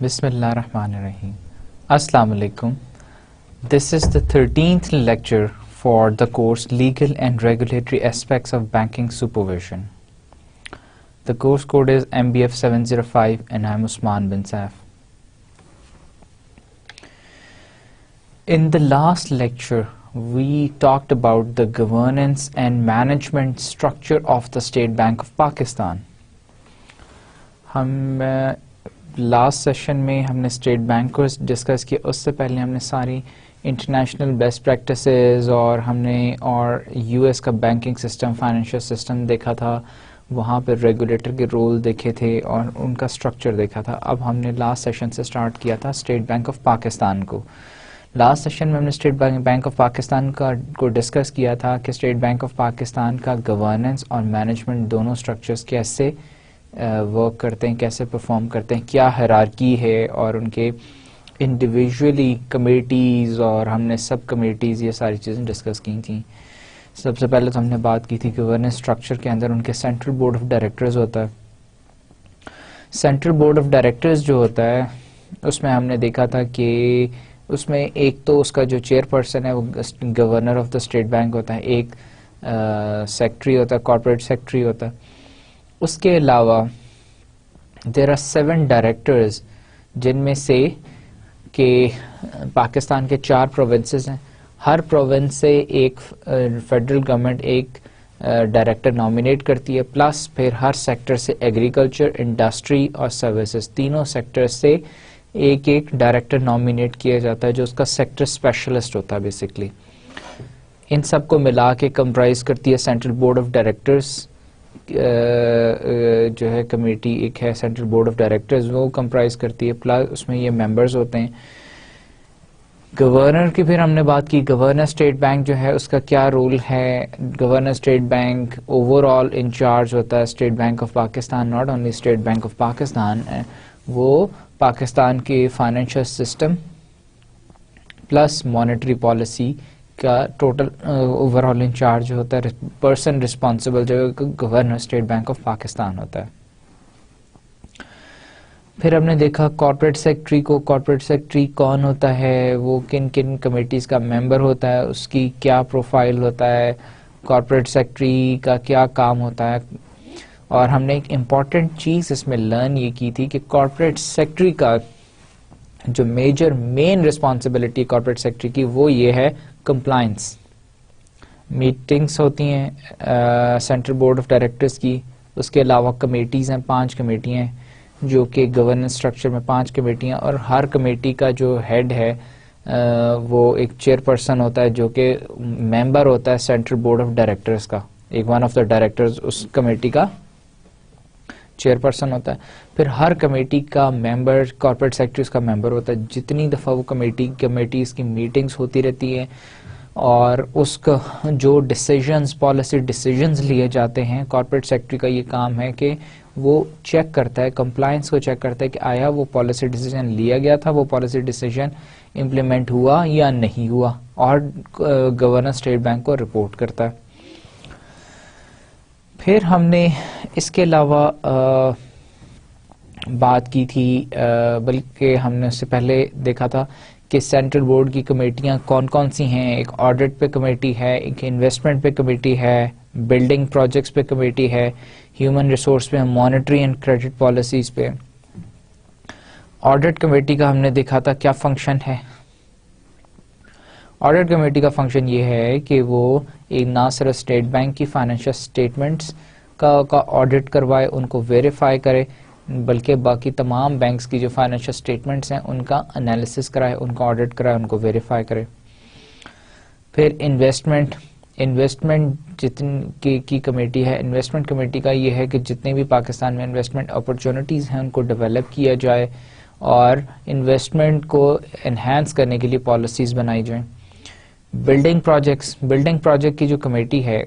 Bismillahirrahmanirrahim. Assalamu alaikum. This is the 13th lecture for the course Legal and Regulatory Aspects of Banking Supervision. The course code is MBF 705 and I'm Usman bin Saif. In the last lecture, we talked about the governance and management structure of the State Bank of Pakistan. Last session میں ہم نے state bank کو discuss کیا. اس سے پہلے ہم نے ساری انٹرنیشنل بیسٹ پریکٹسز اور ہم نے یو ایس کا بینکنگ سسٹم فائنینشیل سسٹم دیکھا تھا, وہاں پہ ریگولیٹر کے رول دیکھے تھے اور ان کا اسٹرکچر دیکھا تھا. اب ہم نے لاسٹ سیشن سے اسٹارٹ کیا تھا اسٹیٹ بینک آف پاکستان کو. لاسٹ سیشن میں ہم نے اسٹیٹ بینک آف پاکستان کو ڈسکس کیا تھا کہ اسٹیٹ بینک آف پاکستان کا گورننس اور مینجمنٹ دونوں اسٹرکچرز کیسے ورک کرتے ہیں, کیسے پرفارم کرتے ہیں, کیا ہیرارکی ہے, اور ان کے انڈیویژولی کمیٹیز اور ہم نے سب کمیٹیز یہ ساری چیزیں ڈسکس کی تھیں. سب سے پہلے تو ہم نے بات کی تھی گورننس اسٹرکچر کے اندر ان کے سینٹرل بورڈ آف ڈائریکٹرز ہوتا ہے. سینٹرل بورڈ آف ڈائریکٹرز جو ہوتا ہے اس میں ہم نے دیکھا تھا کہ اس میں ایک تو اس کا جو چیئر پرسن ہے وہ governor of the state bank ہوتا ہے, ایک سیکٹری ہوتا ہے, کارپوریٹ سیکٹری ہوتا ہے. اس کے علاوہ دیر آر 7 ڈائریکٹرز جن میں سے کہ پاکستان کے 4 پروونسز ہیں. ہر پروونس سے ایک فیڈرل گورنمنٹ ایک ڈائریکٹر نامینیٹ کرتی ہے, پلس پھر ہر سیکٹر سے ایگریکلچر, انڈسٹری اور سروسز تینوں سیکٹر سے ایک ڈائریکٹر نامینیٹ کیا جاتا ہے جو اس کا سیکٹر اسپیشلسٹ ہوتا ہے بیسکلی. ان سب کو ملا کے کمپرائز کرتی ہے سینٹرل بورڈ آف ڈائریکٹرز جو ہے کمیٹی ایک ہے سینٹرل بورڈ آف ڈائریکٹرز, وہ کمپرائز کرتی ہے, پلس اس میں یہ ممبرز ہوتے ہیں. گورنر کی پھر ہم نے بات کی, گورنر اسٹیٹ بینک جو ہے اس کا کیا رول ہے. Governor state bank overall in charge ہوتا ہے state bank of Pakistan, not only state bank of Pakistan, وہ پاکستان کے financial system plus monetary policy کا ٹوٹل اوور آل انچارج ہوتا ہے. پرسن رسپانسبل جو governor state bank of Pakistan ہوتا ہے. پھر ہم نے دیکھا کارپوریٹ سیکٹری کو. کارپوریٹ سیکٹری کون ہوتا ہے, وہ کن کن کمیٹیز کا ممبر ہوتا ہے, اس کی کیا پروفائل ہوتا ہے, کارپوریٹ سیکٹری کا کیا کام ہوتا ہے. اور ہم نے ایک امپورٹنٹ چیز اس میں لرن یہ کی تھی کہ کارپوریٹ سیکٹری کا جو مین رسپانسبلٹی کارپوریٹ سیکٹری کی وہ یہ ہے کمپلائنس. میٹنگس ہوتی ہیں سینٹرل بورڈ آف ڈائریکٹرز کی, اس کے علاوہ کمیٹیز ہیں, 5 کمیٹیاں ہیں جو کہ گورننس اسٹرکچر میں 5 کمیٹیاں, اور ہر کمیٹی کا جو ہیڈ ہے وہ ایک چیئر پرسن ہوتا ہے جو کہ ممبر ہوتا ہے سینٹرل بورڈ آف ڈائریکٹرز کا, ایک ون آف دا ڈائریکٹرز اس کمیٹی کا چیئر پرسن ہوتا ہے. پھر ہر کمیٹی کا ممبر کارپوریٹ سیکٹریز کا ممبر ہوتا ہے. جتنی دفعہ وہ کمیٹیز کی میٹنگز ہوتی رہتی ہیں اور اس کا جو ڈیسیژنز پالیسی ڈیسیژنز لیے جاتے ہیں, کارپوریٹ سیکٹری کا یہ کام ہے کہ وہ چیک کرتا ہے, کمپلائنس کو چیک کرتا ہے کہ آیا وہ پالیسی ڈیسیژن لیا گیا تھا, وہ پالیسی ڈیسیژن امپلیمنٹ ہوا یا نہیں ہوا, اور گورنر اسٹیٹ بینک کو رپورٹ کرتا ہے. پھر ہم نے اس کے علاوہ بات کی تھی, بلکہ ہم نے اس سے پہلے دیکھا تھا کہ سینٹرل بورڈ کی کمیٹیاں کون کون سی ہیں. ایک آڈٹ پہ کمیٹی ہے, ایک انویسٹمنٹ پہ کمیٹی ہے, بلڈنگ پروجیکٹس پہ کمیٹی ہے, ہیومن ریسورس پہ, مانیٹری اینڈ کریڈٹ پالیسیز پہ. آڈٹ کمیٹی کا ہم نے دیکھا تھا کیا فنکشن ہے. آڈٹ کمیٹی کا فنکشن یہ ہے کہ وہ ایک نہ صرف اسٹیٹ بینک کی فائنینشیل اسٹیٹمنٹس کا آڈٹ کروائے, ان کو ویریفائی کرے, بلکہ باقی تمام بینکس کی جو فائنینشیل اسٹیٹمنٹس ہیں ان کا انالیسس کرائے, ان کا آڈٹ کرائے, ان کو ویریفائی کرے. پھر انویسٹمنٹ جتنی کی کمیٹی ہے, انویسٹمنٹ کمیٹی کا یہ ہے کہ جتنے بھی پاکستان میں انویسٹمنٹ اپرچونٹیز ہیں ان کو ڈیولپ کیا جائے اور انویسٹمنٹ کو انہینس کرنے کے لیے پالیسیز بنائی جائیں. بلڈنگ پروجیکٹ کی جو کمیٹی ہے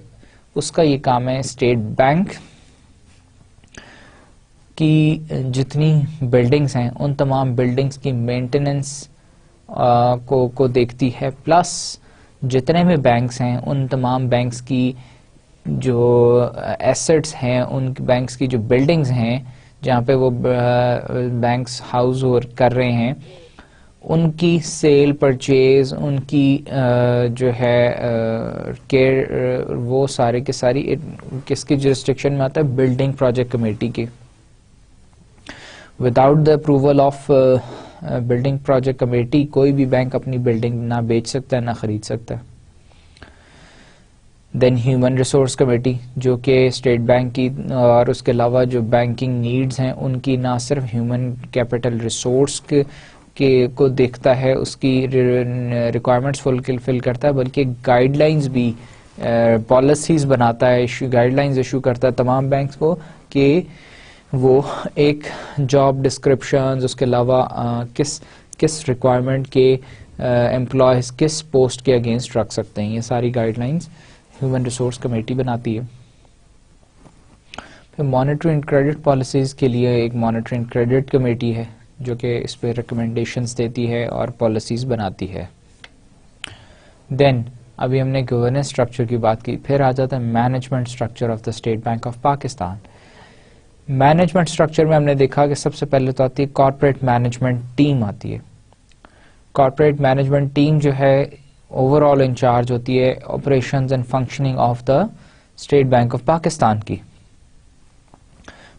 اس کا یہ کام ہے اسٹیٹ بینک کی جتنی بلڈنگز ہیں ان تمام بلڈنگز کی مینٹیننس کو دیکھتی ہے، پلس جتنے بھی بینکس ہیں ان تمام بینکس کی جو ایسٹس ہیں، ان بینکس کی جو بلڈنگز ہیں جہاں پہ وہ بینکس ہاؤس کر رہے ہیں، ان کی سیل پرچیز، ان کی جو ہے کیئر، وہ سارے کے ساری کس کی جورسڈکشن میں آتا ہے؟ بلڈنگ پروجیکٹ کمیٹی کے. Without the approval of building project committee کوئی بھی بینک اپنی بلڈنگ نہ بیچ سکتا ہے نہ خرید سکتا ہے. دین ہیومن ریسورس کمیٹی، جو کہ اسٹیٹ بینک کی اور اس کے علاوہ جو بینکنگ نیڈز ہیں ان کی نہ صرف ہیومن کیپٹل ریسورس کو دیکھتا ہے، اس کی ریکوائرمنٹس فل کرتا ہے، بلکہ گائیڈ لائنز بھی پالیسیز بناتا ہے، گائیڈ لائنز ایشو کرتا ہے تمام بینکس کو کہ وہ ایک جاب ڈسکرپشنز، اس کے علاوہ کس ریکوائرمنٹ کے امپلائیز کس پوسٹ کے اگینسٹ رکھ سکتے ہیں، یہ ساری guide lines human resource committee بناتی ہے. پھر مانیٹرنگ کریڈٹ پالیسیز کے لیے ایک مانیٹرنگ کریڈٹ کمیٹی ہے جو کہ اس پہ ریکمنڈیشنز دیتی ہے اور پالیسیز بناتی ہے. دین ابھی ہم نے گورننس اسٹرکچر کی بات کی، پھر آ جاتا ہے management structure of the state bank of Pakistan. Management structure میں ہم نے دیکھا کہ سب سے پہلے تو آتی ہے کارپوریٹ مینجمنٹ ٹیم آتی ہے. کارپوریٹ مینجمنٹ ٹیم جو ہے اوور آل انچارج ہوتی ہے operations and functioning of the state bank of Pakistan کی.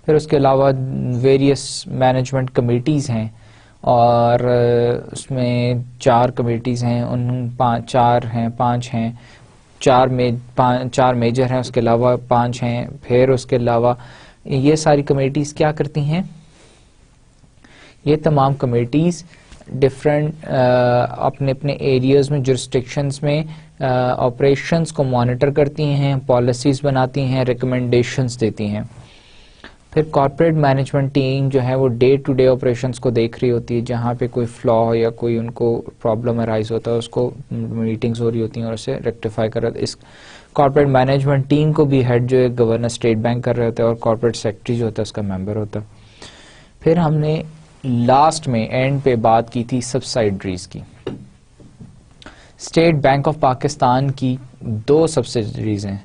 پھر اس کے علاوہ ویریس مینجمنٹ کمیٹیز ہیں اور اس میں 4 کمیٹیز ہیں، ان 5 ہیں، 4 میجر ہیں، اس کے علاوہ 5 ہیں. پھر اس کے علاوہ یہ ساری کمیٹیز کیا کرتی ہیں؟ یہ تمام کمیٹیز ڈفرینٹ اپنے ایریاز میں، جورسڈکشنز میں آپریشنز کو مانیٹر کرتی ہیں، پالیسیز بناتی ہیں، ریکمنڈیشنز دیتی ہیں. پھر کارپوریٹ مینجمنٹ ٹیم جو ہے وہ ڈے ٹو ڈے آپریشنز کو دیکھ رہی ہوتی ہے، جہاں پہ کوئی فلا یا کوئی ان کو پرابلم ارائز ہوتا ہے اس کو میٹنگز ہو رہی ہوتی ہیں اور اسے ریکٹیفائی کر رہا ہے. اس کارپوریٹ مینجمنٹ ٹیم کو بھی ہیڈ جو ہے گورنر اسٹیٹ بینک کر رہے ہوتے ہیں اور کارپوریٹ سیکرٹری جو ہوتا ہے اس کا ممبر ہوتا ہے. پھر ہم نے لاسٹ میں اینڈ پہ بات کی تھی سبسائڈریز کی. اسٹیٹ بینک آف پاکستان کی 2 سبسڈریز ہیں،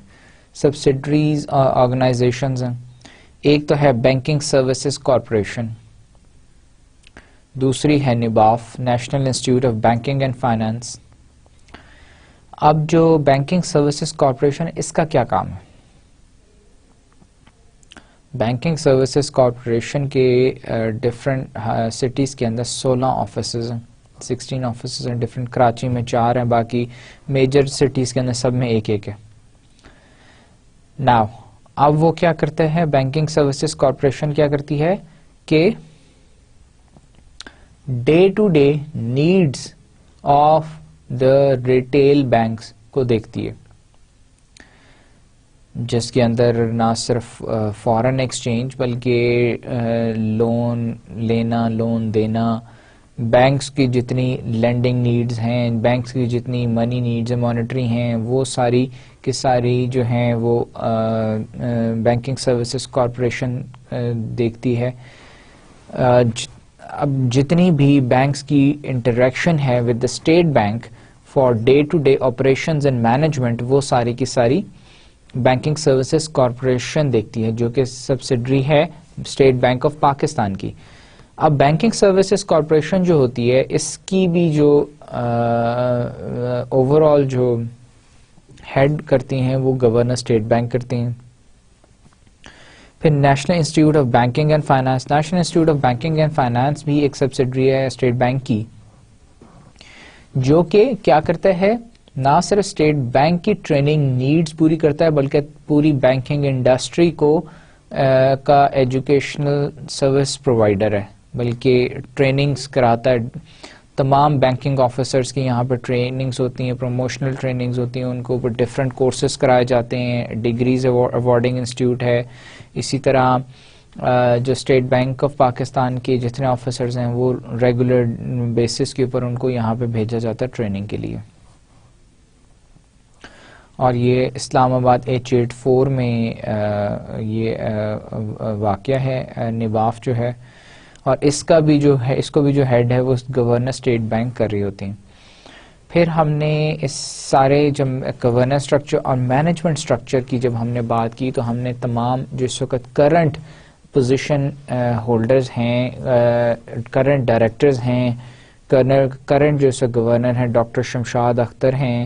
سبسڈریز آرگنائزیشنز ہیں. ایک تو ہے بینکنگ سروسز کارپوریشن، دوسری ہے NIBAF, national institute of banking and finance. اب جو بینکنگ سروسز کارپوریشن اس کا کیا کام ہے؟ بینکنگ سروسز کارپوریشن کے ڈفرینٹ سٹیز کے اندر 16 آفیسز ہیں، 16 آفیسز ہیں ڈفرینٹ. کراچی میں 4 ہیں، باقی میجر سٹیز کے اندر سب میں ایک ہے. ناؤ اب وہ کیا کرتے ہیں؟ بینکنگ سروسز کارپوریشن کیا کرتی ہے کہ day to day needs of the retail banks کو دیکھتی ہے، جس کے اندر نہ صرف فارن ایکسچینج بلکہ لون لینا، لون دینا، بینکس کی جتنی لینڈنگ نیڈز ہیں، بینکس کی جتنی منی نیڈز ہیں، مانیٹری ہیں، وہ ساری کی ساری جو ہیں وہ بینکنگ سروسز کارپوریشن دیکھتی ہے. اب جتنی بھی بینکس کی انٹریکشن ہے with the state bank for day to day operations and management, وہ ساری کی ساری بینکنگ سروسز کارپوریشن دیکھتی ہے، جو کہ سبسڈری ہے اسٹیٹ بینک آف پاکستان کی. اب بینکنگ سروسز کارپوریشن جو ہوتی ہے اس کی بھی جو اوور آل جو ہیڈ کرتی ہیں وہ گورنر اسٹیٹ بینک کرتی ہیں. پھر national institute of banking and finance, national institute of banking and finance بھی ایک سبسڈری ہے اسٹیٹ بینک کی، جو کہ کیا کرتا ہے؟ نہ صرف اسٹیٹ بینک کی ٹریننگ نیڈز پوری کرتا ہے بلکہ پوری بینکنگ انڈسٹری کو کا ایجوکیشنل سروس پرووائڈر ہے، بلکہ ٹریننگز کراتا ہے. تمام بینکنگ آفیسرز کی یہاں پہ ٹریننگز ہوتی ہیں، پروموشنل ٹریننگز ہوتی ہیں، ان کو ڈفرینٹ کورسز کرائے جاتے ہیں، ڈگریز ایوارڈنگ انسٹیٹیوٹ ہے. اسی طرح جو اسٹیٹ بینک آف پاکستان کے جتنے آفیسرز ہیں وہ ریگولر بیسس کے اوپر ان کو یہاں پہ بھیجا جاتا ہے ٹریننگ کے لیے. اور یہ اسلام آباد H84 میں یہ واقع ہے نواف جو ہے، اور اس کو بھی جو ہیڈ ہے وہ گورنر اسٹیٹ بینک کر رہی ہوتی ہیں. پھر ہم نے اس سارے جب گورننس اسٹرکچر اور مینجمنٹ اسٹرکچر کی جب ہم نے بات کی تو ہم نے تمام جو اس وقت کرنٹ پوزیشن ہولڈرز ہیں، کرنٹ ڈائریکٹرز ہیں، کرنٹ جو اس گورنر ہیں ڈاکٹر شمشاد اختر ہیں،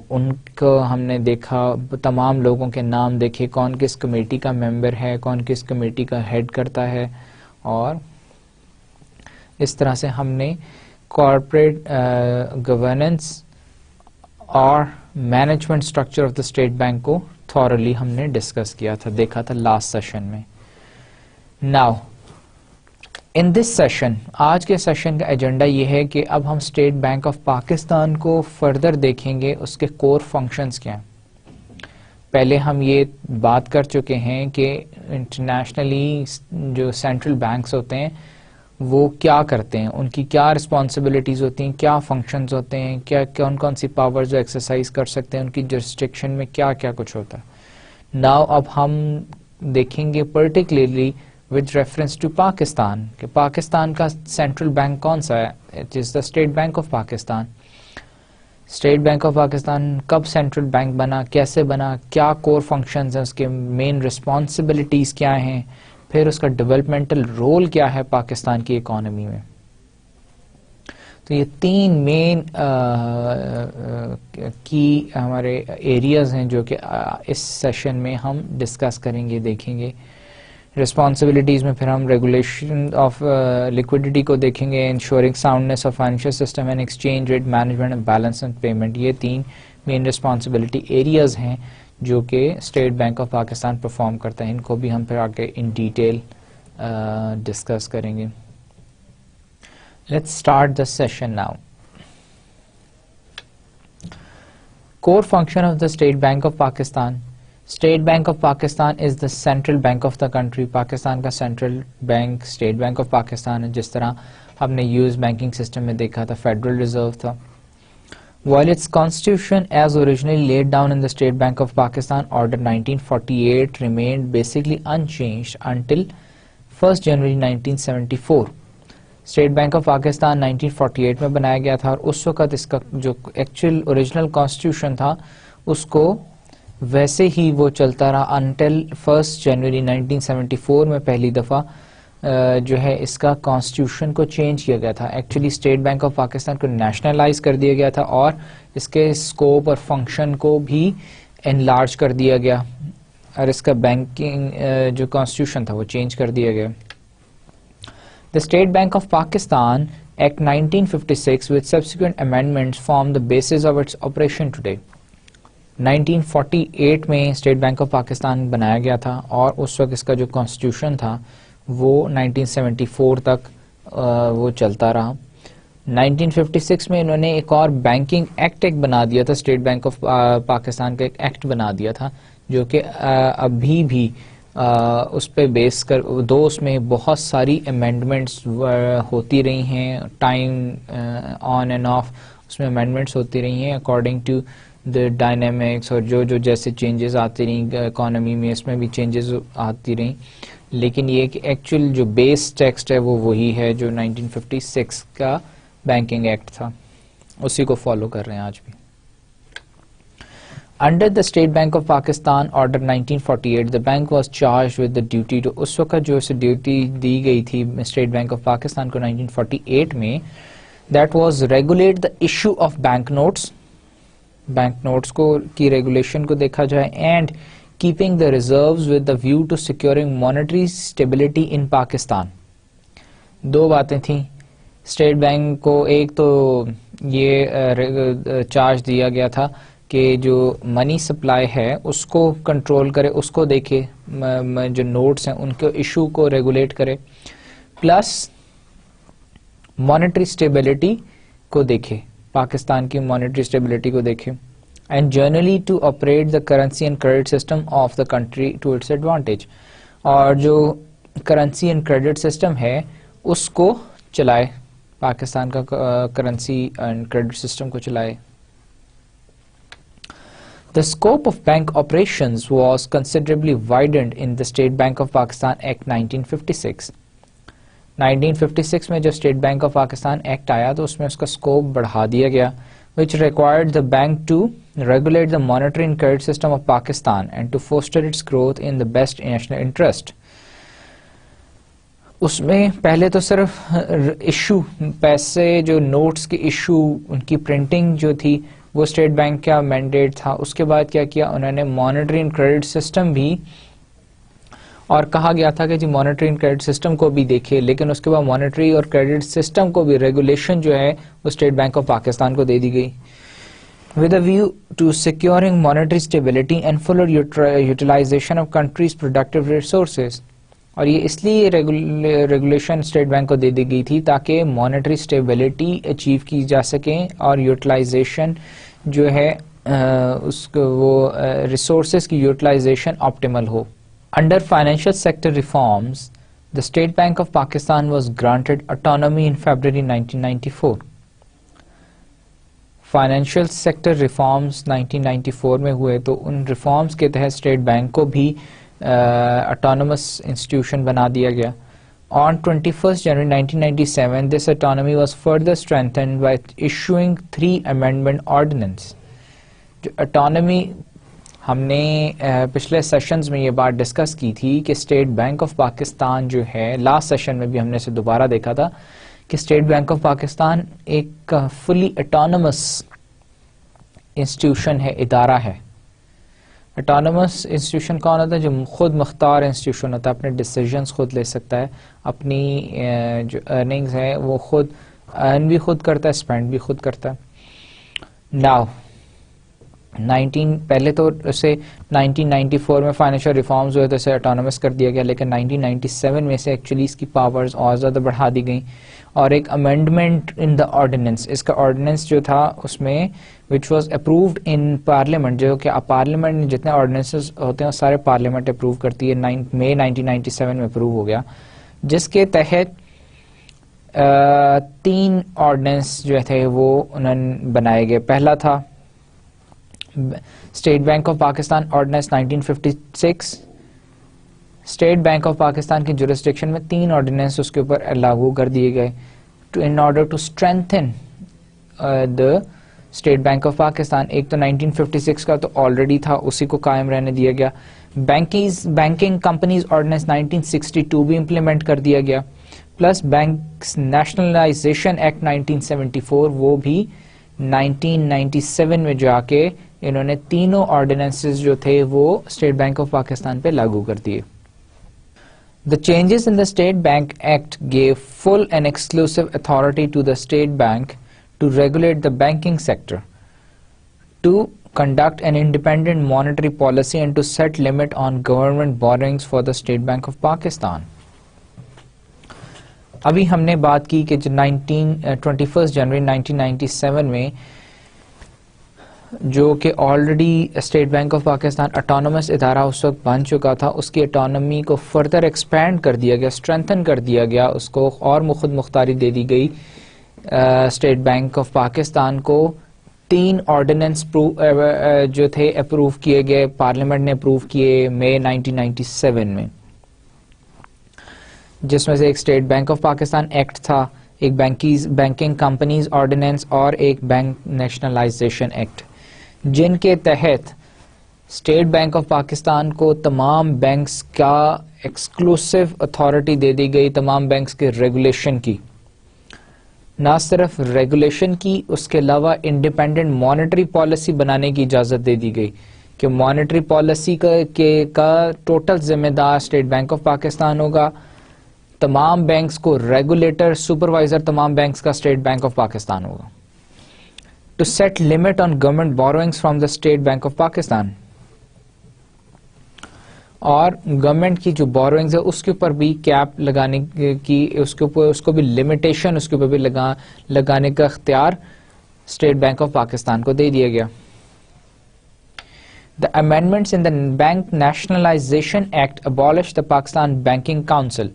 ان کو ہم نے دیکھا، تمام لوگوں کے نام دیکھے، کون کس کمیٹی کا ممبر ہے، کون کس کمیٹی کا ہیڈ کرتا ہے، اور اس طرح سے ہم نے کارپوریٹ گورننس اور management structure of the state bank کو تھورلی ہم نے ڈسکس کیا تھا، دیکھا تھا لاسٹ سیشن میں. ناؤ ان دس سیشن، آج کے سیشن کا ایجنڈا یہ ہے کہ اب ہم اسٹیٹ بینک آف پاکستان کو فردر دیکھیں گے، اس کے کور فنکشنز کیا ہیں. پہلے ہم یہ بات کر چکے ہیں کہ انٹرنیشنلی جو سینٹرل بینکس ہوتے ہیں وہ کیا کرتے ہیں، ان کی کیا رسپانسبلٹیز ہوتی ہیں، کیا فنکشنز ہوتے ہیں، کیا کون سی پاورز جو ایکسرسائز کر سکتے ہیں، ان کی جورسڈکشن میں کیا کیا کچھ ہوتا ہے. ناؤ اب ہم دیکھیں گے particularly with reference to Pakistan کہ پاکستان کا سینٹرل بینک کون سا ہے. It is the state bank of Pakistan. State bank of Pakistan کب سینٹرل بینک بنا، کیسے بنا، کیا کور فنکشنز ہیں، اس کے مین رسپانسبلٹیز کیا ہیں، پھر اس کا ڈیولپمنٹل رول کیا ہے پاکستان کی اکانومی میں. تو یہ تین مین کی ہمارے ایریاز ہیں جو کہ اس سیشن میں ہم ڈسکس کریں گے، دیکھیں گے. رسپانسبلٹیز میں پھر ہم ریگولیشن آف لیکوڈیٹی کو دیکھیں گے، ensuring soundness of financial system and exchange rate management, balance and payment. یہ تین مین رسپانسبلٹی ایریاز ہیں جو کہ state bank of Pakistan perform کرتا ہے. ان کو بھی ہم پھر آگے ان ڈیٹیل ڈسکس کریں گے. Let's start the session now. Core function of the state bank of Pakistan. State bank of Pakistan is the central bank of the country. Pakistan کا central bank State bank of Pakistan ہے، جس طرح ہم نے یوز بینکنگ سسٹم میں دیکھا تھا فیڈرل ریزرو تھا. While its constitution as originally laid down in the State Bank of Pakistan Order 1948 remained basically unchanged until 1st January 1974. State bank of Pakistan 1948 میں بنایا گیا تھا، اور اس وقت اس کا جو ایکچوئل اوریجنل کانسٹیٹیوشن تھا اس کو ویسے ہی وہ چلتا رہا انٹل 1 جنوری 1974 میں پہلی دفعہ جو ہے اس کا کانسٹیٹیوشن کو چینج کیا گیا تھا. Actually state bank of Pakistan کو نیشنلائز کر دیا گیا تھا اور اس کے اسکوپ اور فنکشن کو بھی انلارج کر دیا گیا، اور اس کا بینکنگ جو کانسٹیٹیوشن تھا وہ چینج کر دیا گیا. The State Bank of Pakistan Act 1956 with subsequent amendments form the basis of its operation today. 1948 میں اسٹیٹ بینک آف پاکستان بنایا گیا تھا، اور اس وقت اس کا جو کانسٹیٹیوشن تھا وہ 1974 تک وہ چلتا رہا. 1956 میں انہوں نے ایک اور بینکنگ ایکٹ ایک بنا دیا تھا، اسٹیٹ بینک آف پاکستان کا ایک ایکٹ بنا دیا تھا جو کہ ابھی بھی اس پہ بیس کر اس میں بہت ساری امینڈمنٹس ہوتی رہی ہیں، ٹائم آن اینڈ آف اس میں امینڈمنٹس ہوتی رہی ہیں اکارڈنگ ٹو دا ڈائنامکس، اور جو جیسے چینجز آتی رہیں اکانومی میں اس میں بھی چینجز آتی رہیں. لیکن یہ کہ ایکچوئل جو بیس ٹیکسٹ ہے وہ وہی ہے جو 1956 کا بینکنگ ایکٹ تھا، اسی کو فالو کر رہے ہیں آج بھی. Under the State Bank of Pakistan Order 1948, the bank was charged with the duty to اس وقت جو اسے ڈیوٹی دی گئی تھی اسٹیٹ بینک آف پاکستان کو 1948 میں، that was regulate the issue of bank notes. Bank notes کو کی ریگولیشن کو دیکھا جائے، and keeping the reserves with the view to securing monetary stability in Pakistan. دو باتیں تھیں اسٹیٹ بینک کو. ایک تو یہ چارج دیا گیا تھا کہ جو منی سپلائی ہے اس کو کنٹرول کرے، اس کو دیکھے، جو نوٹس ہیں ان کے ایشو کو ریگولیٹ کرے، پلس مانیٹری اسٹیبلٹی کو دیکھے، پاکستان کی مانیٹری اسٹیبلٹی کو دیکھے، and generally to operate the currency and credit system of the country to its advantage. اور جو کرنسی اینڈ کریڈٹ سسٹم ہے اس کو چلائے، پاکستان کا کرنسی اینڈ کریڈٹ سسٹم کو چلائے. The scope of bank operations was considerably widened in the State Bank of Pakistan Act 1956. 1956 میں جو state bank of Pakistan act آیا تو اس میں اس کا اسکوپ بڑھا دیا گیا, which required the bank to regulate the monetary and credit system of Pakistan and to foster its growth in the best national interest. اس میں پہلے تو صرف ایشو پیسے جو نوٹس کے ایشو ان کی پرنٹنگ جو تھی وہ اسٹیٹ بینک کا مینڈیٹ تھا. اس کے بعد کیا کیا انہوں نے مانیٹری اینڈ کریڈٹ سسٹم بھی, اور کہا گیا تھا کہ جی مانیٹری اینڈ کریڈٹ سسٹم کو بھی دیکھے, لیکن اس کے بعد مانیٹری اور کریڈٹ سسٹم کو بھی ریگولیشن جو ہے وہ اسٹیٹ بینک آف پاکستان کو دے دی گئی. with a view to securing monetary stability and fuller utilization of country's productive resources. اور یہ اس لیے ریگولیشن اسٹیٹ بینک کو دے دی گئی تھی تاکہ مانیٹری اسٹیبلٹی اچیو کی جا سکیں اور یوٹیلائزیشن جو ہے اس کو وہ ریسورسز کی utilization optimal who. Under financial sector reforms, the State Bank of Pakistan was granted autonomy in February 1994. Financial sector reforms 1994 میں ہوئے تو ان ریفارمز کے تحت اسٹیٹ بینک کو بھی اٹانومس انسٹیٹیوشن بنا دیا گیا. On 21st January 1997, this autonomy was further strengthened by issuing 3 amendment ordinance. جو اٹانومی ہم نے پچھلے سیشنز میں یہ بات ڈسکس کی تھی کہ اسٹیٹ بینک آف پاکستان جو ہے, لاسٹ سیشن میں بھی ہم نے اسے دوبارہ دیکھا تھا کہ اسٹیٹ بینک آف پاکستان ایک فلی اٹانومس انسٹیٹیوشن ہے, ادارہ ہے. اٹانومس انسٹیٹیوشن کون ہوتا ہے؟ جو خود مختار انسٹیٹیوشن ہوتا ہے, اپنے ڈیسیجنز خود لے سکتا ہے, اپنی جو ارننگز ہے وہ خود ارن بھی خود کرتا ہے, اسپینڈ بھی خود کرتا ہے. ناؤ پہلے تو اسے 1994 میں فائنینشیل ریفارمز ہوئے تو اسے اٹانومس کر دیا گیا, لیکن 1997 میں سے ایکچولی اس کی پاورز اور زیادہ بڑھا دی گئیں. اور ایک امینڈمنٹ ان دا آرڈیننس, اس کا آرڈیننس جو تھا اس میں which was approved in parliament, جو کہ پارلیمنٹ میں جتنے آرڈیننسز ہوتے ہیں وہ سارے پارلیمنٹ اپروو کرتی ہے, مئی 1997 میں اپروو ہو گیا, جس کے تحت 3 آرڈیننس جو تھے وہ انہوں نے بنائے گئے. پہلا تھا state bank of Pakistan ordinance 1956. State bank of Pakistan کی جورسڈکشن میں 3 آرڈیننس اس کے اوپر لاگو کر دیے گئے in order to strengthen the state bank of Pakistan. ایک تو 1956 کا تو آلریڈی تھا, اسی کو قائم رہنے دیا گیا. بینکنگ کمپنیز آرڈیننس 1962 بھی امپلیمنٹ کر دیا گیا, پلس بینکس نیشنلائزیشن ایکٹ 1974 وہ بھی 1997 میں جا کے انہوں نے تینوں آرڈیننسز جو تھے وہ اسٹیٹ بینک آف پاکستان پہ لاگو کر دیے. The changes in the State Bank Act gave full and exclusive authority to the State Bank to regulate the banking sector, to conduct an independent monetary policy and to set limit on government borrowings for the State Bank of Pakistan. ابھی ہم نے بات کی کہ 21 جنوری 1997 میں جو کہ already state bank of Pakistan autonomous ادارہ اس وقت بن چکا تھا, اس کی اٹانومی کو فردر ایکسپینڈ کر دیا گیا, اسٹرینتھن کر دیا گیا, اس کو اور خود مختاری دے دی گئی. اسٹیٹ بینک آف پاکستان کو 3 آرڈیننس جو تھے اپروو کیے گئے, پارلیمنٹ نے اپروو کیے مئی 1997 میں, جس میں سے ایک state bank of Pakistan act تھا, ایک بینکنگ کمپنیز آرڈیننس اور ایک بینک نیشنلائزیشن ایکٹ, جن کے تحت اسٹیٹ بینک آف پاکستان کو تمام بینکس کا ایکسکلوسو اتھارٹی دے دی گئی, تمام بینکس کے ریگولیشن کی. نہ صرف ریگولیشن کی, اس کے علاوہ انڈیپینڈنٹ مانیٹری پالیسی بنانے کی اجازت دے دی گئی کہ مانیٹری پالیسی کا ٹوٹل ذمہ دار اسٹیٹ بینک آف پاکستان ہوگا. تمام بینکس کو ریگولیٹر سپروائزر تمام بینکس کا اسٹیٹ بینک آف پاکستان ہوگا. To set limit on government borrowings from the state bank of Pakistan, اور گورنمنٹ کی جو بوروئنگز ہے اس کے اوپر بھی کیپ لگانے کی, اس کو بھی لمیٹیشن اس کے اوپر بھی لگانے کا اختیار اسٹیٹ بینک آف پاکستان کو دے دیا گیا. The amendments in the Bank Nationalization Act abolished the Pakistan Banking Council.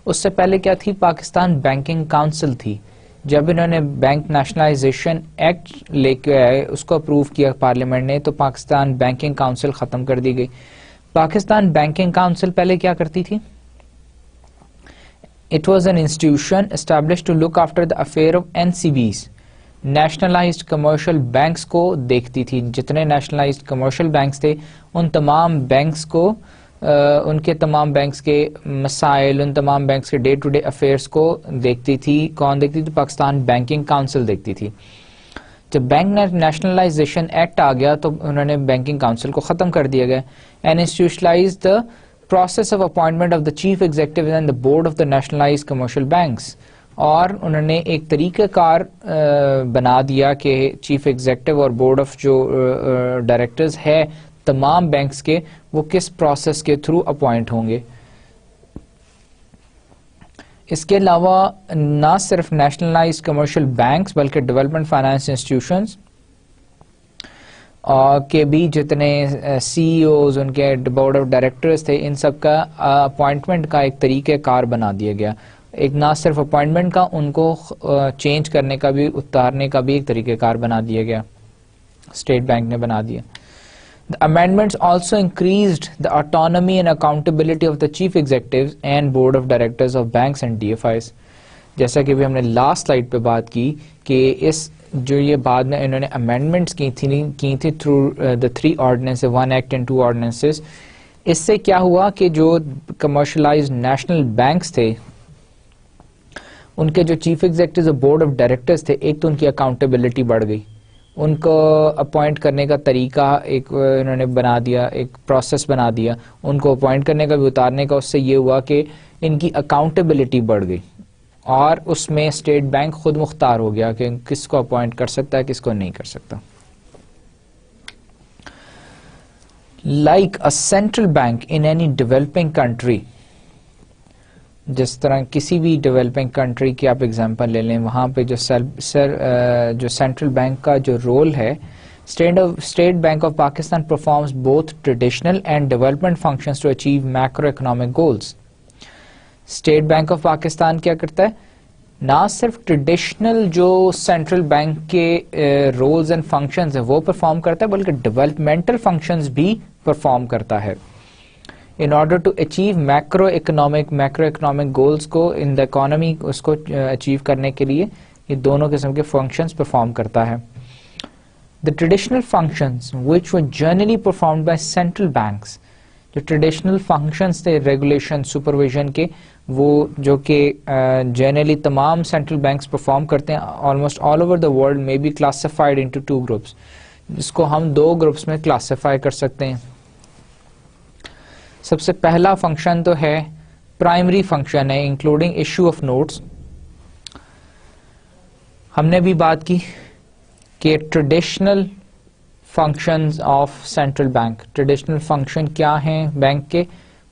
اس سے پہلے کیا تھی؟ پاکستان بینکنگ کاؤنسل تھی, جب انہوں نے بینک نیشنلائزیشن ایکٹ لے کے آئے, اس کو اپروو کیا پارلیمنٹ نے, تو پاکستان بینکنگ کاؤنسل ختم کر دی گئی. پاکستان بینکنگ کاؤنسل پہلے کیا کرتی تھی؟ It was an institution established to look after the affair of NCBs. Nationalised commercial banks کو دیکھتی تھی. جتنے نیشنلائزڈ کمرشل بینکس تھے ان تمام بینکس کو, ان کے تمام بینکس کے مسائل, ان تمام بینکس کے ڈے ٹو ڈے افیئرس کو دیکھتی تھی. کون دیکھتی تھی؟ پاکستان بینکنگ کاؤنسل دیکھتی تھی. جب بینک نیشنلائزیشن ایکٹ آ گیا تو انہوں نے بینکنگ کاؤنسل کو ختم کر دیا گیا. And institutionalise the process of appointment of the chief executive and the board of the nationalized commercial banks. اور انہوں نے ایک طریقہ کار بنا دیا کہ چیف ایگزیکٹو اور بورڈ آف جو ڈائریکٹرز ہے تمام بینکس کے, وہ کس پروسیس کے تھرو اپوائنٹ ہوں گے. اس کے علاوہ نہ صرف نیشنلائزڈ کمرشل بینکس بلکہ ڈیولپمنٹ فائنانس انسٹیٹیوشنز کے بھی جتنے سی ای اوز, ان کے بورڈ آف ڈائریکٹرز تھے, ان سب کا اپوائنٹمنٹ کا ایک طریقہ کار بنا دیا گیا. ایک نہ صرف اپوائنٹمنٹ کا, ان کو چینج کرنے کا بھی, اتارنے کا بھی ایک طریقہ کار بنا دیا گیا, اسٹیٹ بینک نے بنا دیا. The amendments also increased the autonomy and accountability of the chief executives and board of directors of banks and DFIs. جیسا کہ بھی ہم نے لاسٹ سلائیڈ پہ بات کی کہ اس جو یہ بعد میں انہوں نے امینڈمنٹس کی تھی through the 3 ordinance, 1 act and 2 ordinances. اس سے کیا ہوا کہ جو کمرشلائزڈ نیشنل بینکس تھے ان کے جو chief executive board of directors تھے, ایک تو ان کی اکاؤنٹیبلٹی بڑھ گئی, ان کو اپوائنٹ کرنے کا طریقہ ایک انہوں نے بنا دیا, ایک پروسیس بنا دیا ان کو اپوائنٹ کرنے کا بھی اتارنے کا. اس سے یہ ہوا کہ ان کی اکاؤنٹیبلٹی بڑھ گئی اور اس میں اسٹیٹ بینک خود مختار ہو گیا کہ کس کو اپوائنٹ کر سکتا ہے, کس کو نہیں کر سکتا. Like a central bank in any developing country, جس طرح کسی بھی ڈیولپنگ کنٹری کی آپ اگزامپل لے لیں, وہاں پہ جو سینٹرل بینک کا جو رول ہے, state bank of Pakistan performs both traditional and development functions to achieve macro economic goals. State bank of Pakistan کیا کرتا ہے؟ نہ صرف ٹریڈیشنل جو سینٹرل بینک کے رولز اینڈ فنکشنز ہیں وہ پرفارم کرتا ہے, بلکہ ڈیولپمنٹل فنکشنز بھی پرفارم کرتا ہے. In order to achieve macro economic goals کو ان دا اکانومی, اس کو اچیو کرنے کے لیے یہ دونوں قسم کے فنکشنز پرفارم کرتا ہے. The traditional functions which were generally performed by central banks, جو ٹریڈیشنل فنکشنز تھے ریگولیشن سپرویژن کے, وہ جو کہ جنرلی تمام سینٹرل بینکس پرفارم کرتے ہیں almost all over the world, میں بی کلاسیفائڈ انٹو 2 گروپس, جس کو ہم 2 گروپس میں کلاسیفائی کر سکتے ہیں. سب سے پہلا فنکشن تو ہے پرائمری فنکشن ہے, انکلوڈنگ ایشو آف نوٹس. ہم نے بھی بات کی کہ traditional functions of central bank, traditional function کیا ہیں بینک کے,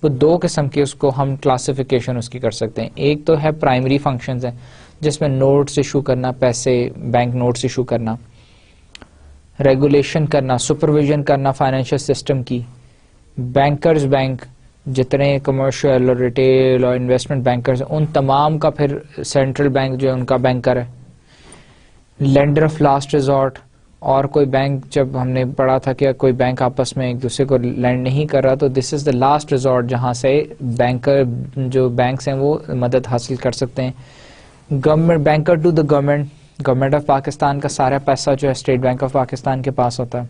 وہ 2 قسم کے, اس کو ہم کلاسیفیکیشن اس کی کر سکتے ہیں. ایک تو ہے پرائمری فنکشنز ہیں جس میں نوٹس ایشو کرنا, پیسے بینک نوٹس ایشو کرنا, ریگولیشن کرنا, سپرویژن کرنا فائنینشیل سسٹم کی. بینکرز بینک جتنے کمرشل اور ریٹیل اور انویسٹمنٹ بینکرز ہیں ان تمام کا پھر سینٹرل بینک جو ہے ان کا بینکر ہے. لینڈر آف لاسٹ ریزورٹ, اور کوئی بینک جب ہم نے پڑھا تھا کہ کوئی بینک آپس میں ایک دوسرے کو لینڈ نہیں کر رہا تو دس از دا لاسٹ ریزورٹ جہاں سے بینکر جو بینکس ہیں وہ مدد حاصل کر سکتے ہیں. Government banker to the government of Pakistan کا سارا پیسہ جو ہے اسٹیٹ بینک آف پاکستان کے پاس ہوتا ہے.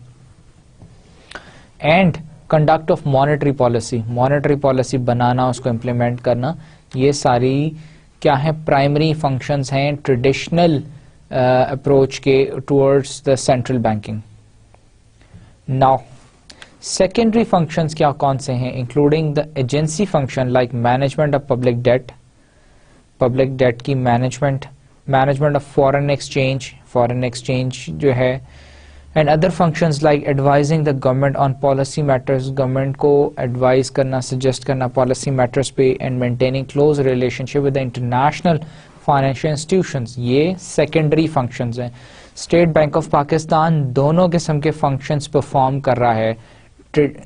And conduct of monetary policy بنانا, اس کو امپلیمنٹ کرنا, یہ ساری کیا ہیں پرائمری فنکشنز ہیں ٹریڈیشنل اپروچ کے towards the central banking. Now secondary functions کیا کون سے ہیں, including the agency function like management of public debt کی مینجمنٹ آف فورن ایکسچینج جو ہے, and other functions like advising the government on policy matters, government کو advise کرنا, suggest کرنا پالیسی میٹرز پہ, and maintaining close relationship with the international financial institutions. یہ secondary functions ہیں. State bank of Pakistan دونوں قسم کے فنکشنز پرفارم کر رہا ہے.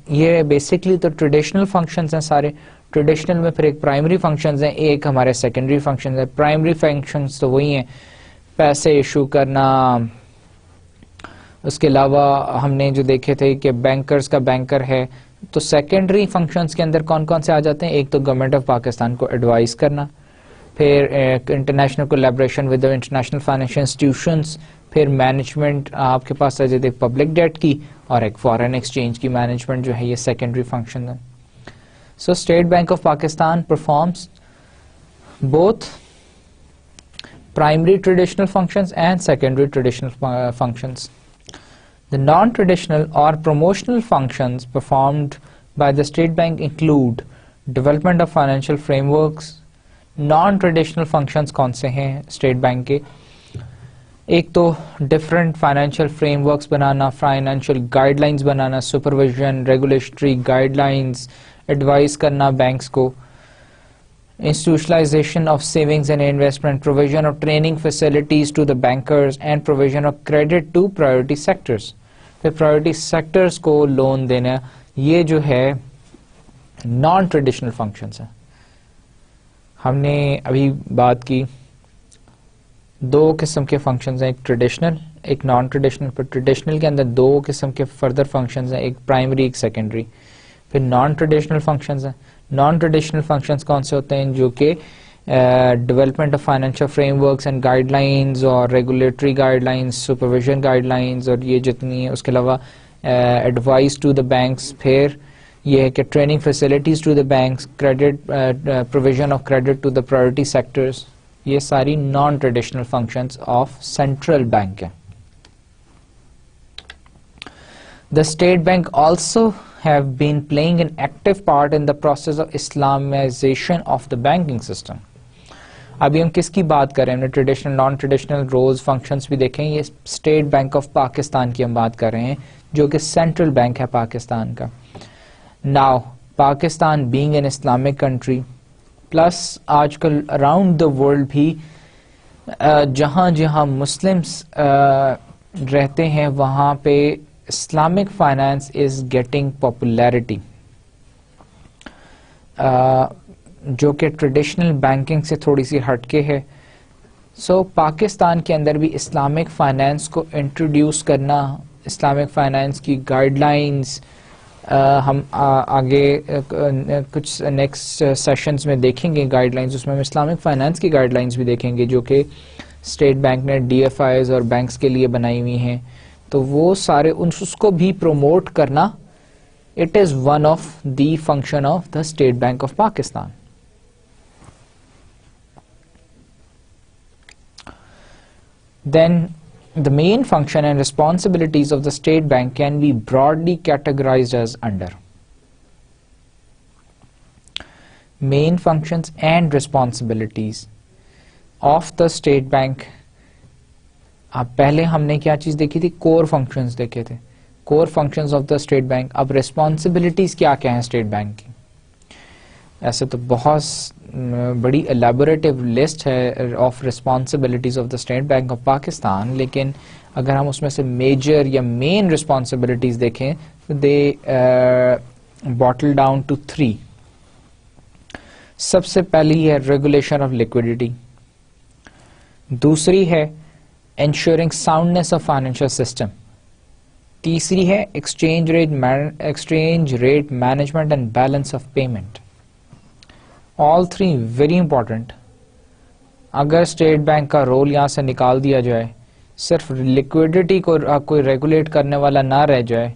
یہ بیسکلی تو ٹریڈیشنل فنکشنز ہیں سارے. ٹریڈیشنل میں پھر ایک پرائمری فنکشنز ہیں, ایک ہمارے سیکنڈری فنکشنز ہیں. پرائمری فنکشنز تو وہی ہیں, پیسے ایشو کرنا. اس کے علاوہ ہم نے جو دیکھے تھے کہ بینکرز کا بینکر ہے, تو سیکنڈری فنکشنز کے اندر کون کون سے آ جاتے ہیں؟ ایک تو گورنمنٹ آف پاکستان کو ایڈوائز کرنا, پھر international collaboration with international financial institutions, پھر مینجمنٹ آپ کے پاس آ جاتی ہے پبلک ڈیٹ کی, اور ایک فارن ایکسچینج کی مینجمنٹ جو ہے, یہ سیکنڈری فنکشن ہے. So State bank of Pakistan performs both primary traditional functions and secondary traditional functions. The non-traditional or promotional functions performed by the State Bank include development of financial frameworks. Non-traditional functions کون سے ہیں State bank کے؟ ایک تو different financial frameworks بنانا, financial guidelines بنانا, supervision, regulatory guidelines, advise کرنا banks کو, institutionalization of savings and investment, provision of training facilities to the bankers and provision of credit to priority sectors. پھر priority sectors کو loan دینا, یہ جو ہے naan traditional functions ہیں. ہم نے ابھی بات کی دو قسم کے فنکشنز ہیں, ایک ٹریڈیشنل ایک نان ٹریڈیشنل. پر ٹریڈیشنل کے اندر دو قسم کے فردر فنکشنز ہیں, ایک پرائمری ایک سیکنڈری. پھر نان ٹریڈیشنل فنکشنز ہیں. نان ٹریڈیشنل فنکشنز کون سے ہوتے ہیں؟ جو کہ development of financial frameworks and guidelines اور regulatory guidelines, supervision guidelines, اور یہ جتنی ہیں. اس کے علاوہ ایڈوائز ٹو دا بینکس, پھر یہ ہے کہ training facilities to the banks, credit provision of credit to the priority sectors. یہ ساری non traditional functions of central bank ہیں. The State Bank also have been playing an active part in the process of Islamization of the banking system. ابھی ہم کس کی بات کر رہے ہیں؟ ہم نے traditional non traditional roles functions بھی دیکھیں. یہ اسٹیٹ بینک آف پاکستان کی ہم بات کر رہے ہیں جو کہ سینٹرل بینک ہے پاکستان کا. Now Pakistan being an Islamic country plus آج کل اراؤنڈ دا ورلڈ بھی جہاں جہاں مسلمس رہتے ہیں وہاں پہ Islamic finance is getting popularity, جو کہ ٹریڈیشنل بینکنگ سے تھوڑی سی ہٹ کے ہے. سو پاکستان کے اندر بھی اسلامک فائنانس کو انٹروڈیوس کرنا, اسلامک فائنانس کی گائیڈ لائنس ہم آگے کچھ نیکسٹ سیشنز میں دیکھیں گے. گائیڈ لائنس اس میں ہم اسلامک فائنانس کی گائیڈ لائنس بھی دیکھیں گے جو کہ اسٹیٹ بینک نے ڈی ایف آئیز اور بینکس کے لیے بنائی ہوئی ہیں. تو وہ سارے اس کو بھی پروموٹ کرنا, it is one of the function of the state bank of Pakistan. Then the main function and responsibilities of the State Bank can be broadly categorized as under. Main functions and responsibilities of the State Bank. اب پہلے ہم نے کیا چیز دیکھی تھی؟ کور functions دیکھے تھے, core functions of the state Bank. اب ریسپانسبلٹیز کیا کیا ہیں اسٹیٹ بینک کی؟ ایسے تو بہت بڑی الیبوریٹو لسٹ ہے of responsibilities of the state bank of Pakistan, لیکن اگر ہم اس میں سے میجر یا مین ریسپانسبلٹیز دیکھیں دے باٹل ڈاؤن ٹو 3. سب سے پہلی ہے ریگولیشن آف لیکوڈیٹی, دوسری ہے ensuring soundness of financial system, تیسری ہے exchange rate management and balance of payment. All 3 very important. اگر اسٹیٹ بینک کا رول یہاں سے نکال دیا جائے, صرف لیکوڈیٹی کو کوئی ریگولیٹ کرنے والا نہ رہ جائے,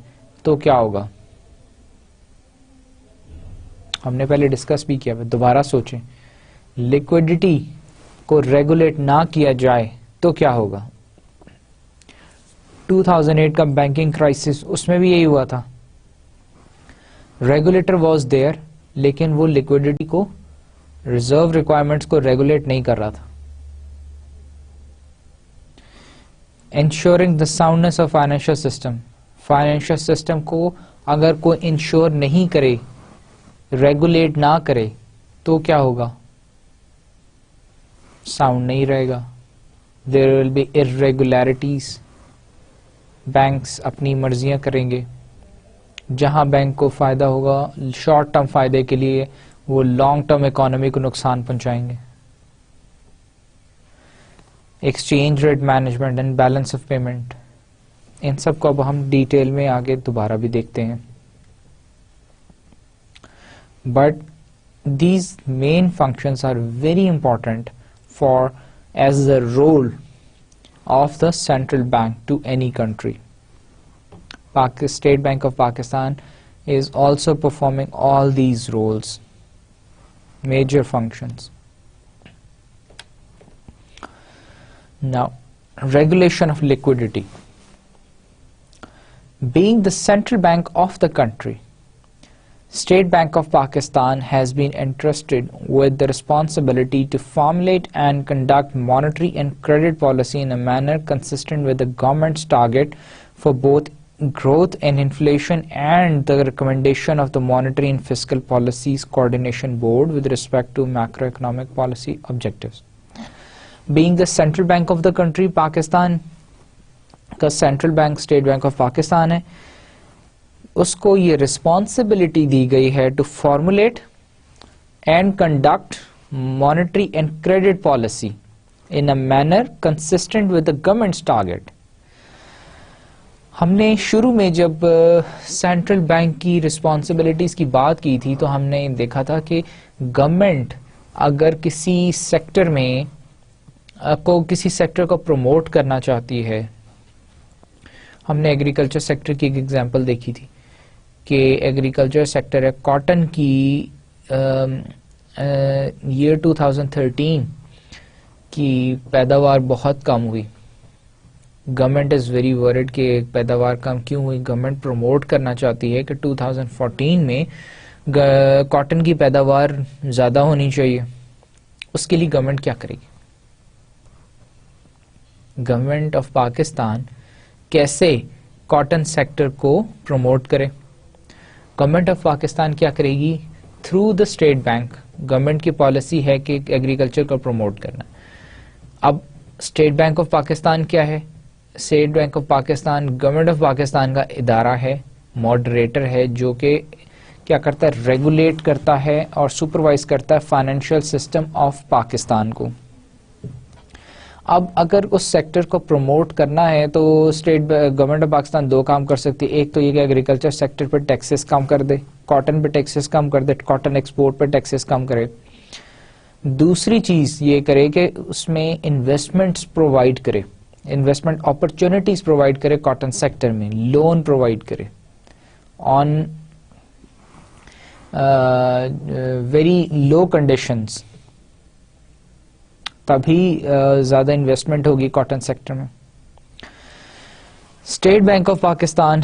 تو کیا ہوگا؟ ہم نے پہلے ڈسکس بھی کیا, دوبارہ سوچیں. لیکوڈیٹی کو ریگولیٹ نہ کیا جائے تو کیا ہوگا؟ 2008 کا بینکنگ کرائسس, اس میں بھی یہی ہوا تھا. ریگولیٹر واز دیئر, لیکن وہ لیکوڈیٹی کو, ریزرو ریکوائرمنٹس کو ریگولیٹ نہیں کر رہا تھا. Ensuring the soundness of financial system, financial system کو اگر کوئی انشور نہیں کرے, ریگولیٹ نہ کرے, تو کیا ہوگا؟ ساؤنڈ نہیں رہے گا. دیر ول بی irregularities, بینکس اپنی مرضیاں کریں گے. جہاں بینک کو فائدہ ہوگا شارٹ ٹرم فائدے کے لیے, وہ لانگ ٹرم اکانومی کو نقصان پہنچائیں گے. Exchange rate management and balance of payment. ان سب کو اب ہم ڈیٹیل میں آگے دوبارہ بھی دیکھتے ہیں. But these main functions are very important for as the role of the central bank to any country. State Bank of Pakistan is also performing all these roles, major functions. Now, regulation of liquidity. Being the central bank of the country, State Bank of Pakistan has been entrusted with the responsibility to formulate and conduct monetary and credit policy in a manner consistent with the government's target for both growth and inflation and the recommendation of the Monetary and Fiscal Policies Coordination Board with respect to macroeconomic policy objectives. Being the central bank of the country, Pakistan کا central bank State bank of Pakistan ہے, اس کو یہ responsibility دی گئی ہے to formulate and conduct monetary and credit policy in a manner consistent with the government's target. ہم نے شروع میں جب سینٹرل بینک کی رسپانسبلٹیز کی بات کی تھی تو ہم نے دیکھا تھا کہ گورنمنٹ اگر کسی سیکٹر میں کسی سیکٹر کو پروموٹ کرنا چاہتی ہے, ہم نے ایگریکلچر سیکٹر کی ایک ایگزامپل دیکھی تھی کہ ایگریکلچر سیکٹر ہے, کاٹن کی ایئر 2013 کی پیداوار بہت کم ہوئی. گورنمنٹ از ویری ورڈ کہ پیداوار کم کیوں ہوئی. گورنمنٹ پروموٹ کرنا چاہتی ہے کہ 2014 میں کاٹن کی پیداوار زیادہ ہونی چاہیے. اس کے لیے گورنمنٹ کیا کرے گی؟ گورنمنٹ آف پاکستان کیسے کاٹن سیکٹر کو پروموٹ کرے؟ گورنمنٹ آف پاکستان کیا کرے گی؟ Through the state bank. Government کی پالیسی ہے کہ ایگریکلچر کو پروموٹ کرنا. اب اسٹیٹ بینک آف پاکستان کیا ہے؟ State bank of Pakistan government of Pakistan کا ادارہ ہے, ماڈریٹر ہے, جو کہ کیا کرتا ہے؟ ریگولیٹ کرتا ہے اور سپروائز کرتا ہے فائنینشیل سسٹم آف پاکستان کو. اب اگر اس سیکٹر کو پروموٹ کرنا ہے تو اسٹیٹ گورنمنٹ آف پاکستان دو کام کر سکتی ہے. ایک تو یہ کہ ایگریکلچر سیکٹر پہ ٹیکسز کم کر دے, کاٹن پہ ٹیکسز کم کر دے, کاٹن ایکسپورٹ پہ ٹیکسز کم کرے. دوسری چیز یہ کرے کہ اس میں انویسٹمنٹس پرووائڈ کرے, انویسٹمنٹ اپرچونٹیز پرووائڈ کرے کاٹن سیکٹر میں, لون پرووائڈ کرے آن ویری لو کنڈیشنز, تبھی زیادہ انویسٹمنٹ ہوگی کاٹن سیکٹر میں. اسٹیٹ بینک آف پاکستان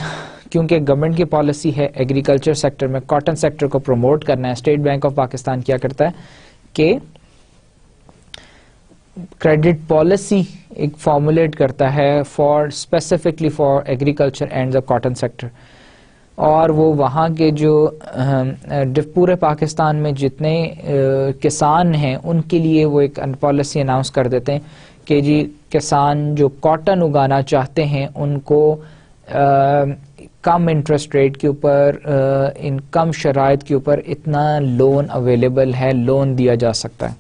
کیونکہ گورنمنٹ کی پالیسی ہے ایگریکلچر سیکٹر میں کاٹن سیکٹر کو پروموٹ کرنا ہے, اسٹیٹ بینک آف پاکستان کیا کرتا ہے کہ کریڈٹ پالیسی ایک فارمولیٹ کرتا ہے for specifically for agriculture and the cotton sector. اور وہ وہاں کے جو پورے پاکستان میں جتنے کسان ہیں ان کے لیے وہ ایک پالیسی اناؤنس کر دیتے ہیں کہ جی کسان جو کاٹن اگانا چاہتے ہیں ان کو کم انٹرسٹ ریٹ کے اوپر ان کم شرائط کے اوپر اتنا لون اویلیبل ہے, لون دیا جا سکتا ہے.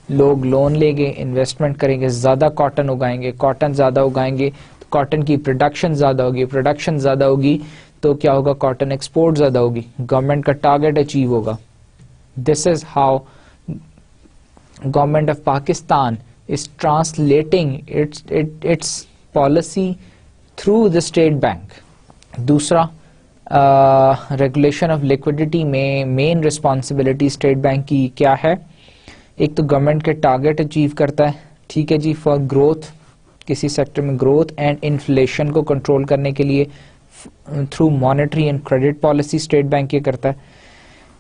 لوگ لون لیں گے, انویسٹمنٹ کریں گے, زیادہ کاٹن اگائیں گے, کاٹن زیادہ اگائیں گے تو کاٹن کی پروڈکشن زیادہ ہوگی, پروڈکشن زیادہ ہوگی تو کیا ہوگا؟ کاٹن ایکسپورٹ زیادہ ہوگی, گورنمنٹ کا ٹارگیٹ اچیو ہوگا. This is how government of Pakistan is translating its policy through the state Bank. دوسرا, ریگولیشن آف لیکوڈیٹی میں مین رسپانسبلٹی اسٹیٹ بینک کی کیا ہے؟ ایک تو گورنمنٹ کے ٹارگیٹ اچیو کرتا ہے, ٹھیک ہے جی, فار گروتھ, کسی سیکٹر میں گروتھ اینڈ انفلیشن کو کنٹرول کرنے کے لیے through monetary and credit policy State Bank یہ کرتا ہے.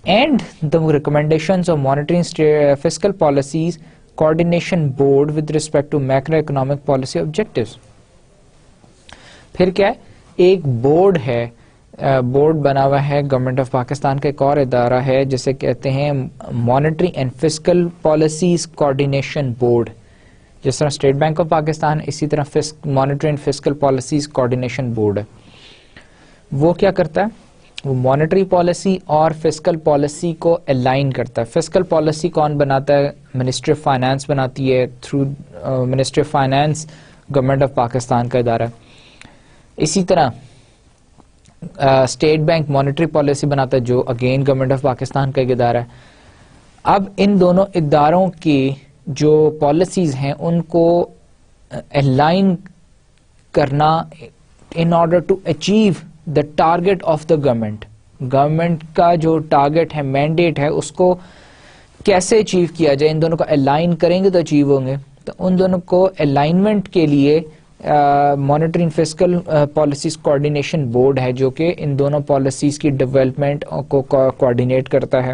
And the recommendations of monetary and fiscal policies coordination board with respect to macro economic policy objectives. پھر کیا ہے؟ ایک بورڈ ہے, بورڈ بنا ہوا ہے گورنمنٹ آف پاکستان کا, ایک اور ادارہ ہے جسے کہتے ہیں monetary and fiscal policies coordination board. جس طرح اسٹیٹ بینک آف پاکستان اسی طرح monetary and fiscal policies coordination board ہے. وہ کیا کرتا ہے؟ وہ مانیٹری پالیسی اور فسکل پالیسی کو الائن کرتا ہے. فسکل پالیسی کون بناتا ہے؟ منسٹری آف فائنانس بناتی ہے through ministry of finance government of Pakistan کا ادارہ. اسی طرح اسٹیٹ بینک مانیٹری پالیسی بناتا ہے جو اگین گورنمنٹ آف پاکستان کا ایک ادارہ ہے. اب ان دونوں اداروں کی جو پالیسیز ہیں ان کو الائن کرنا in order to achieve the target of the government. Government کا جو ٹارگیٹ ہے, مینڈیٹ ہے, اس کو کیسے اچیو کیا جائے, ان دونوں کو الائن کریں گے تو اچیو ہوں گے. تو ان دونوں کو الائنمنٹ کے لیے monetary and fiscal policies coordination board ہے جو کہ ان دونوں پالیسیز کی ڈیولپمنٹ کو کوآرڈینیٹ کرتا ہے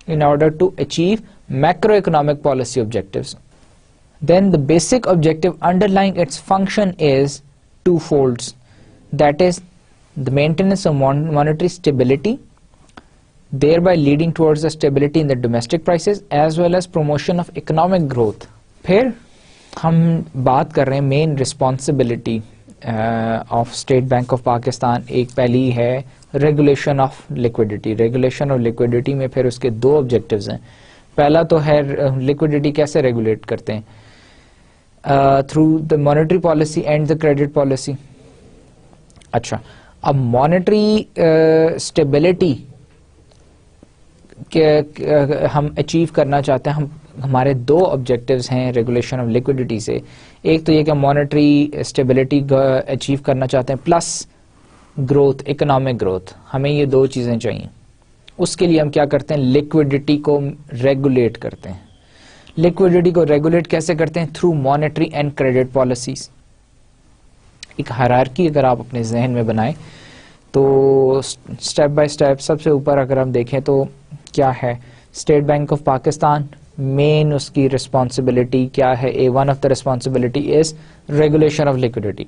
in order to achieve macroeconomic policy objectives. Then the basic objective underlying its function is twofolds. That is the maintenance of monetary stability, thereby leading towards the stability in the domestic prices as well as promotion of economic growth. پھر ہم بات کر رہے ہیں main responsibility of State bank of Pakistan. ایک پہلی ہے regulation of liquidity. Regulation of liquidity میں پھر اس کے دو آبجیکٹیوز ہیں. پہلا تو ہے لیکوڈیٹی کیسے ریگولیٹ کرتے ہیں, through the monetary policy and the credit policy. اچھا, اب مانیٹری اسٹیبلٹی ہم اچیو کرنا چاہتے ہیں. ہمارے دو آبجیکٹیوز ہیں ریگولیشن آف لیکوڈیٹی سے. ایک تو یہ کہ مانیٹری اسٹیبلٹی اچیو کرنا چاہتے ہیں پلس گروتھ, اکنامک گروتھ. ہمیں یہ دو چیزیں چاہیے. اس کے لیے ہم کیا کرتے ہیں, لیکوڈیٹی کو ریگولیٹ کرتے ہیں. لیکوڈیٹی کو ریگولیٹ کیسے کرتے ہیں, through monetary and credit policies. ایک ہائرارکی اگر آپ اپنے ذہن میں بنائیں تو اسٹیپ بائی اسٹیپ سب سے اوپر اگر ہم دیکھیں تو کیا ہے, اسٹیٹ بینک آف پاکستان مین اس کی رسپانسبلٹی کیا ہے, one of the responsibility is regulation of liquidity.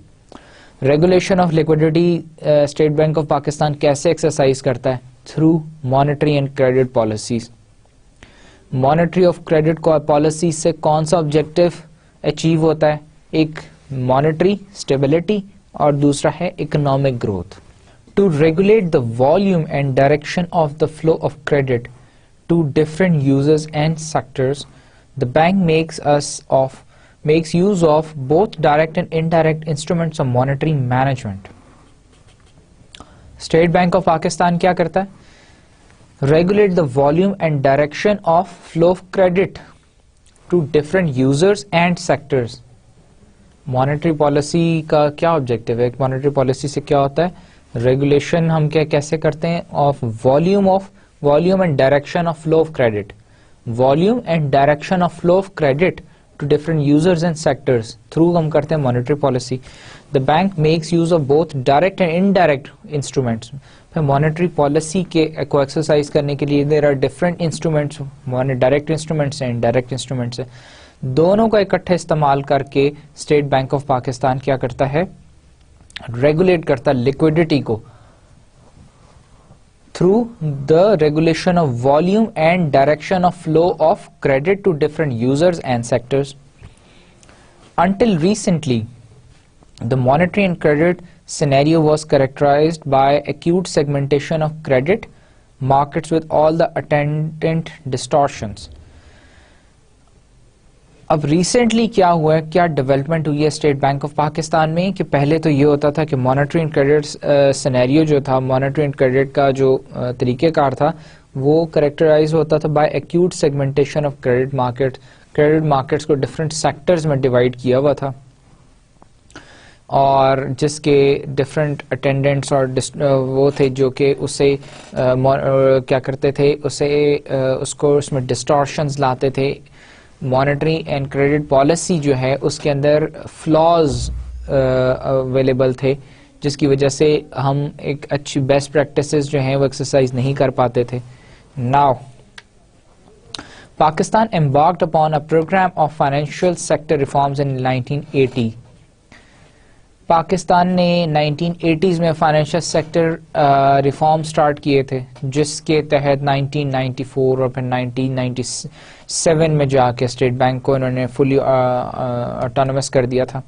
Regulation of liquidity state bank of Pakistan کیسے ایکسرسائز کرتا ہے, through monetary and credit policies. Monetary of credit policy سے کون سا آبجیکٹو اچیو ہوتا ہے, ایک مانیٹری اسٹیبلٹی اور دوسرا ہے economic growth. To regulate the volume and direction of the flow of credit to different users and sectors, the bank makes use of both direct and indirect instruments of monetary management. State Bank of Pakistan کیا کرتا ہے, regulate the volume and direction of flow of credit to different users and sectors. Monetary policy کا کیا objective ہے, monetary policy سے کیا ہوتا ہے, regulation ہم کیسے کرتے ہیں of volume and direction of flow of credit. Volume and direction of flow of credit to different users and sectors through ہم کرتے ہیں monetary policy. The bank makes use of both direct and indirect instruments. پھر monetary policy کو exercise کرنے کے لیے there are different instruments, direct instruments and indirect instruments. دونوں کا اکٹھے استعمال کر کے اسٹیٹ بینک آف پاکستان کیا کرتا ہے, ریگولیٹ کرتا liquidity کو through the regulation of volume and direction of flow of credit to different users and sectors. Until recently, the monetary and credit scenario was characterized by acute segmentation of credit markets with all the attendant distortions. اب recently کیا ہوا ہے, کیا development ہوئی ہے state bank of Pakistan میں, کہ پہلے تو یہ ہوتا تھا کہ مانیٹری اینڈ کریڈٹ سینیریو جو تھا, مانیٹری اینڈ کریڈٹ کا جو طریقہ کار تھا وہ کریکٹرائز ہوتا تھا by acute segmentation of credit market. Credit markets کو ڈفرینٹ سیکٹرز میں ڈیوائڈ کیا ہوا تھا اور جس کے ڈفرینٹ اٹینڈنٹس اور وہ تھے جو کہ اسے کیا کرتے تھے, اس کو اس میں ڈسٹارشنز لاتے تھے. مانیٹری اینڈ کریڈٹ پالیسی جو ہے اس کے اندر فلاز اویلیبل تھے جس کی وجہ سے ہم ایک اچھی بیسٹ پریکٹسز جو ہیں وہ ایکسرسائز نہیں کر پاتے تھے. Now Pakistan embarked upon a program of financial sector reforms in 1980. Pakistan نے 1980s میں فائنینشیل سیکٹر ریفارم سٹارٹ کیے تھے جس کے تحت 1994 اور پھر 1997 میں جا کے اسٹیٹ بینک کو انہوں نے فلی آٹونومس کر دیا تھا.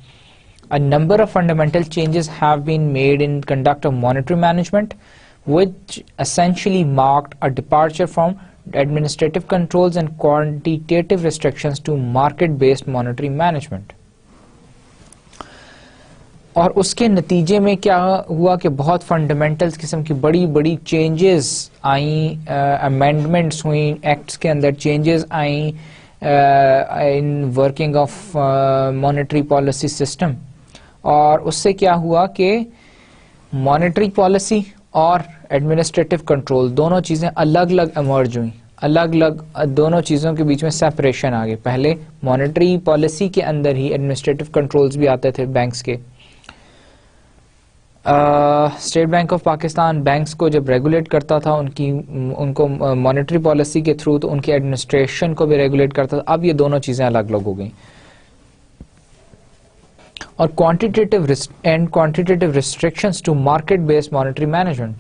A number of fundamental changes have been made in conduct of monetary management which essentially marked a departure from administrative controls and quantitative restrictions to market-based monetary management. اور اس کے نتیجے میں کیا ہوا کہ بہت فنڈامنٹل قسم کی بڑی بڑی چینجز آئیں، امینڈمنٹس ہوئیں، ایکٹس کے اندر چینجز آئیں in working of monetary policy system. اور اس سے کیا ہوا کہ مانیٹری پالیسی اور ایڈمنسٹریٹو کنٹرول دونوں چیزیں الگ الگ ایمرج ہوئیں، الگ الگ دونوں چیزوں کے بیچ میں سیپریشن آ گئی. پہلے مانیٹری پالیسی کے اندر ہی ایڈمنسٹریٹو کنٹرولز بھی آتے تھے بینکس کے. State bank of Pakistan banks کو جب ریگولیٹ کرتا تھا ان کو مانیٹری پالیسی کے تھرو، تو ان کی ایڈمنسٹریشن کو بھی ریگولیٹ کرتا تھا. اب یہ دونوں چیزیں الگ الگ ہو گئیں. اور quantitative restrictions to market based monetary management,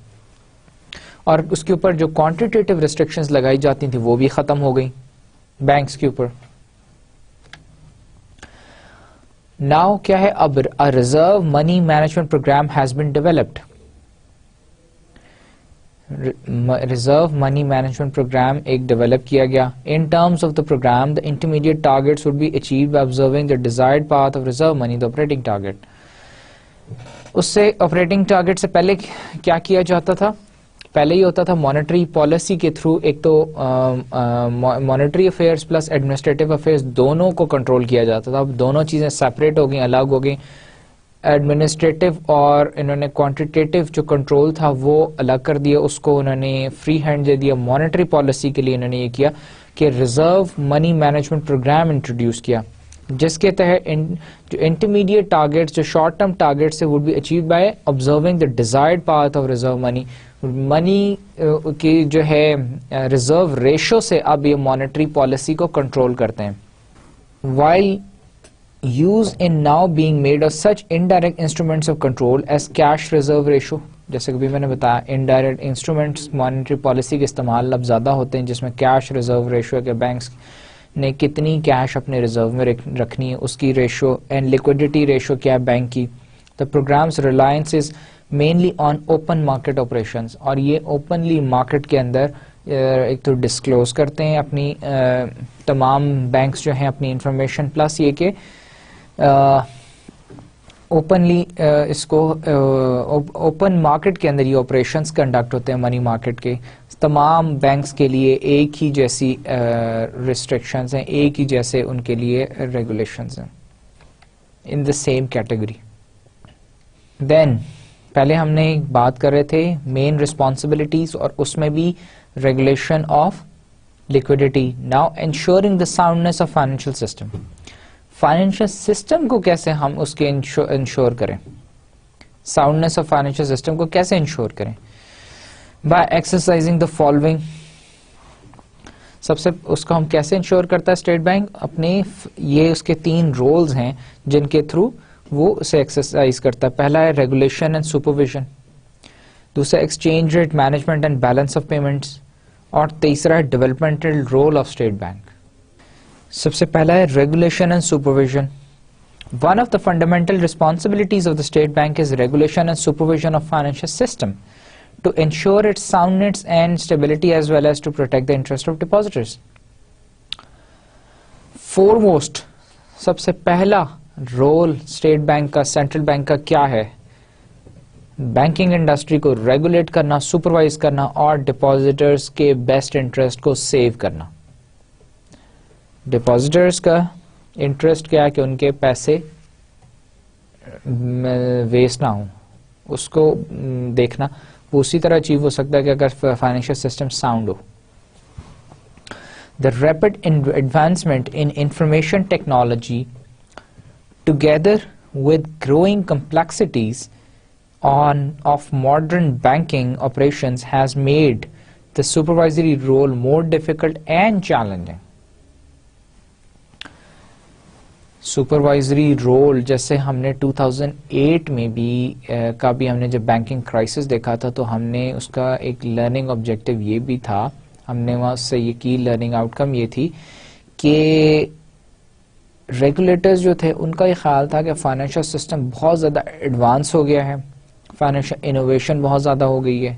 اور اس کے اوپر جو کوانٹیٹیو ریسٹرکشنز لگائی جاتی تھیں وہ بھی ختم ہو گئی بینکس کے اوپر. ناؤ کیا ہے، اب reserve money management programme has been developed. Reserve money management programme ایک ڈیولپ کیا گیا. In terms of the programme the intermediate targets would be achieved by observing the desired path of reserve money the operating target. اس سے operating target سے پہلے کیا کیا جاتا تھا؟ پہلے ہی ہوتا تھا مانیٹری پالیسی کے تھرو ایک تو monetary affairs plus administrative affairs دونوں کو کنٹرول کیا جاتا تھا. اب دونوں چیزیں سیپریٹ ہو گئیں، الگ ہو گئیں. ایڈمنسٹریٹو اور انہوں نے کوانٹیٹیو جو کنٹرول تھا وہ الگ کر دیا، اس کو انہوں نے فری ہینڈ دے دیا. مانیٹری پالیسی کے لیے انہوں نے یہ کیا کہ reserve money management programme introduce کیا، جس کے تحت جو انٹرمیڈیٹ ٹارگیٹس، جو short term targets would be achieved by observing the desired path of reserve money. Money کی جو ہے ریزرو ریشو سے اب یہ مانیٹری پالیسی کو کنٹرول کرتے ہیں. While use in now being made of such indirect instruments of control as cash reserve ratio. جیسے کہ میں نے بتایا indirect instruments monetary policy کے استعمال اب زیادہ ہوتے ہیں، جس میں cash reserve ratio کے بینکس نے کتنی کیش اپنے ریزرو میں رکھنی ہے اس کی ریشو، اینڈ liquidity ratio کیا ہے بینک کی. The program's reliance is mainly on open market operations. اور یہ openly market کے اندر ایک تو ڈسکلوز کرتے ہیں اپنی تمام بینکس جو ہیں اپنی انفارمیشن، پلس یہ کہ اوپنلی اس کو اوپن مارکیٹ کے اندر یہ آپریشنز کنڈکٹ ہوتے ہیں منی مارکیٹ کے. تمام بینکس کے لیے ایک ہی جیسی ریسٹرکشنز ہیں، ایک ہی جیسے ان کے لیے ریگولیشنز ہیں ان دا سیم کیٹیگری. دین پہلے ہم نے بات کر رہے تھے مین ریسپانسبلٹیز، اور اس میں بھی regulation of liquidity. Now ensuring the soundness of financial system. Financial system کو کیسے ہم اس کے انشور کریں، ساؤنڈنیس آف فائنینشیل سسٹم کو کیسے انشور کریں؟ By exercising the following. سب سے اس کو ہم کیسے انشور کرتا ہے اسٹیٹ بینک؟ اپنے یہ اس کے 3 رولز ہیں جن کے تھرو وہ اسے ایکسرسائز کرتا ہے. پہلا ہے ریگولیشن اینڈ سپرویژن، دوسرا exchange rate management and balance of payments, اور تیسرا ہے developmental role of State Bank. سب سے پہلا ہے regulation and supervision. One of the fundamental responsibilities of the state Bank is regulation and supervision of financial system to ensure its soundness and stability as well as to protect the interest of depositors. Foremost سب سے پہلا role State Bank کا، central bank کا کیا ہے؟ Banking industry کو regulate کرنا، supervise کرنا، اور ڈپازیٹرز کے بیسٹ انٹرسٹ کو سیو کرنا. ڈپازیٹرز کا انٹرسٹ کیا ہے کہ ان کے پیسے ویسٹ نہ ہوں، اس کو دیکھنا. وہ اسی طرح اچیو ہو سکتا ہے کہ اگر financial system sound who. The rapid advancement in information technology together with growing complexities of modern banking operations has made the supervisory role more difficult and challenging. Supervisory role جیسے ہم نے 2008 میں بھی ہم نے جب بینکنگ کرائسس دیکھا تھا تو ہم نے اس کا ایک لرننگ آبجیکٹو یہ بھی تھا، ہم نے وہاں سے یہ کی لرننگ آؤٹ کم یہ تھی کہ ریگولیٹرز جو تھے ان کا یہ خیال تھا کہ فائنینشیل سسٹم بہت زیادہ ایڈوانس ہو گیا ہے، فائنینشیل انوویشن بہت زیادہ ہو گئی ہے،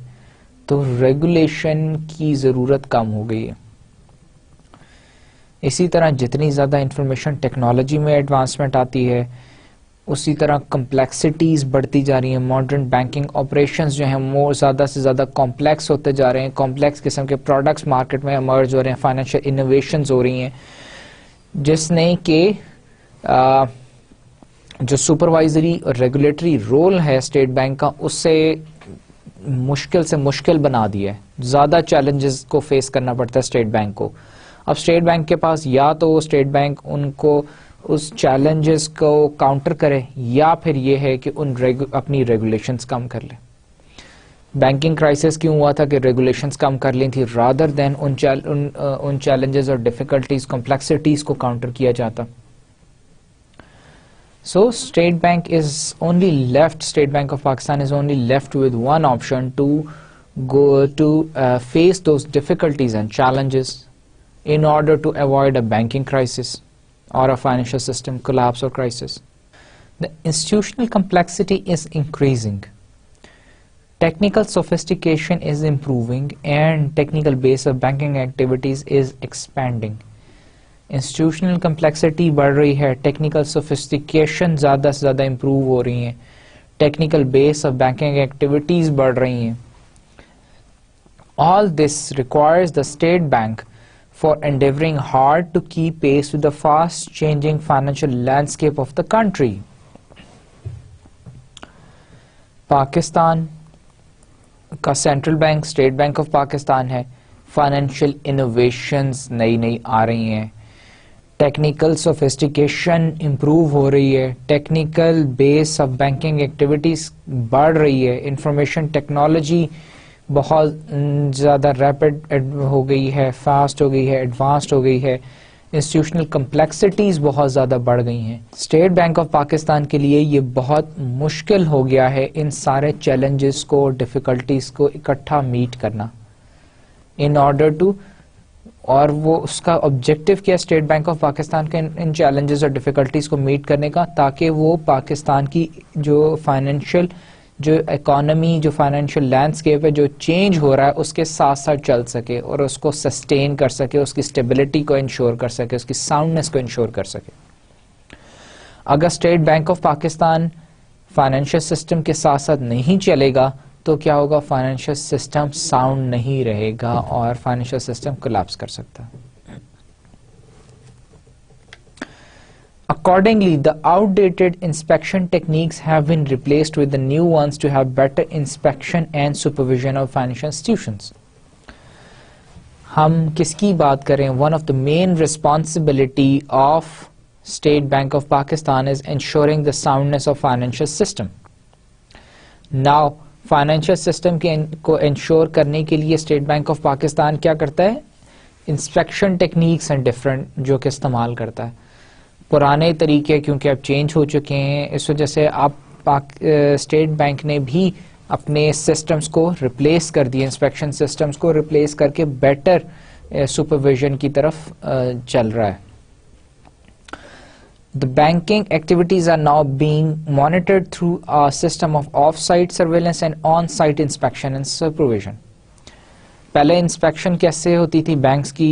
تو ریگولیشن کی ضرورت کم ہو گئی ہے. اسی طرح جتنی زیادہ انفارمیشن ٹیکنالوجی میں ایڈوانسمنٹ آتی ہے اسی طرح کمپلیکسٹیز بڑھتی جا رہی ہیں. ماڈرن بینکنگ آپریشنز جو ہیں وہ زیادہ سے زیادہ کمپلیکس ہوتے جا رہے ہیں. کمپلیکس قسم کے پروڈکٹس مارکیٹ میں ایمرج ہو رہے ہیں. فائنینشیل انوویشنز ہو رہی ہیں جس نے کہ جو سپروائزری اور ریگولیٹری رول ہے اسٹیٹ بینک کا اس سے مشکل سے مشکل بنا دیا ہے. زیادہ چیلنجز کو فیس کرنا پڑتا ہے اسٹیٹ بینک کو. اب اسٹیٹ بینک کے پاس یا تو اسٹیٹ بینک ان کو اس چیلنجز کو کاؤنٹر کرے یا پھر یہ ہے کہ اپنی ریگولیشنز کم کر لے. بینکنگ کرائسس کیوں ہوا تھا کہ ریگولیشنز کم کر لی تھی رادر دین ان چیلنجز اور ڈیفیکلٹیز کمپلیکسٹیز کو کاؤنٹر کیا جاتا. So State Bank of Pakistan is only left with one option to go to face those difficulties and challenges in order to avoid a banking crisis or a financial system collapse or crisis. The institutional complexity is increasing. Technical sophistication is improving and technical base of banking activities is expanding. Institutional complexity بڑھ رہی ہے, technical sophistication زیادہ سے زیادہ improve ہو رہی ہیں, technical base of banking activities بڑھ رہی ہیں. All this requires the state bank for endeavoring hard to keep pace with the fast changing financial landscape of the country. Pakistan کا central bank State bank of Pakistan ہے. Financial innovations نئی آ رہی ہیں, technical sophistication improve ہو رہی ہے, technical base of banking activities بڑھ رہی ہے, انفارمیشن ٹیکنالوجی بہت زیادہ ریپڈ ہو گئی ہے, فاسٹ ہو گئی ہے, ایڈوانسڈ ہو گئی ہے, انسٹیٹیوشنل کمپلیکسٹیز بہت زیادہ بڑھ گئی ہیں. اسٹیٹ بینک آف پاکستان کے لیے یہ بہت مشکل ہو گیا ہے ان سارے چیلنجز کو, ڈیفیکلٹیز کو اکٹھا میٹ کرنا ان آرڈر ٹو, اور وہ اس کا آبجیکٹو کیا اسٹیٹ بینک آف پاکستان کے ان چیلنجز اور ڈیفیکلٹیز کو میٹ کرنے کا, تاکہ وہ پاکستان کی جو فائنینشیل جو اکانومی جو فائنینشیل لینڈسکیپ ہے جو چینج ہو رہا ہے اس کے ساتھ ساتھ چل سکے اور اس کو سسٹین کر سکے, اس کی اسٹیبلٹی کو انشور کر سکے, اس کی ساؤنڈنس کو انشور کر سکے. اگر state bank of Pakistan financial system کے ساتھ ساتھ نہیں چلے گا تو کیا ہوگا, فائنینشیل سسٹم ساؤنڈ نہیں رہے گا اور فائنینشیل سسٹم کولیپس کر سکتا ہے. Accordingly, the outdated inspection techniques have been replaced with the new ones to have better inspection and supervision of financial institutions. ہم کس کی بات کریں؟ One of the main responsibility of State Bank of Pakistan is ensuring the soundness of financial system. Now, financial system کو ensure کرنے کے لیے state bank of Pakistan کیا کرتا ہے؟ انسپیکشن ٹیکنیکس اینڈ ڈفرنٹ جو کہ استعمال کرتا ہے. پرانے طریقے کیونکہ اب چینج ہو چکے ہیں, اس وجہ سے اب اسٹیٹ بینک نے بھی اپنے سسٹمز کو ریپلیس کر دیے, انسپیکشن سسٹمز کو ریپلیس کر کے بیٹر سپرویژن کی طرف چل رہا ہے. The banking activities are now being monitored through a system of off-site surveillance and on-site inspection and supervision. پہلے انسپیکشن کیسے ہوتی تھی بینکس کی؟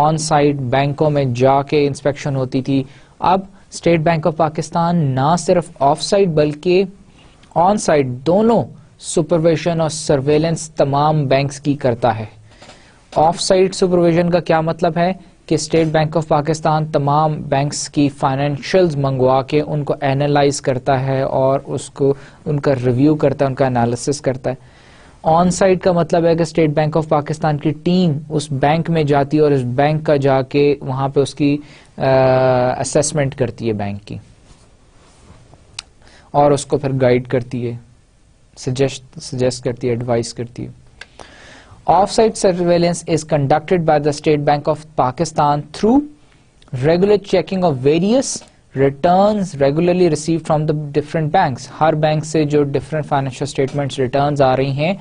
آن سائٹ بینکوں میں جا کے انسپیکشن ہوتی تھی. اب اسٹیٹ بینک آف پاکستان نہ صرف آف سائٹ بلکہ آن سائٹ دونوں سپرویژن اور سرویلنس تمام بینکس کی کرتا ہے. آف سائٹ سپرویژن کا کیا مطلب ہے کہ اسٹیٹ بینک آف پاکستان تمام بینکس کی فائنینشیلز منگوا کے ان کو اینالائز کرتا ہے اور اس کو ان کا ریویو کرتا ہے, ان کا انالیسس کرتا ہے. آن سائٹ کا مطلب ہے کہ اسٹیٹ بینک آف پاکستان کی ٹیم اس بینک میں جاتی ہے اور اس بینک کا جا کے وہاں پہ اس کی اسیسمنٹ کرتی ہے بینک کی, اور اس کو پھر گائیڈ کرتی ہے, سجیسٹ کرتی ہے, ایڈوائز کرتی ہے. Off-site surveillance is conducted by the State Bank of Pakistan through regular checking of various returns regularly received from the different banks. Hare bank سے جو different financial statements returns آ رہی ہیں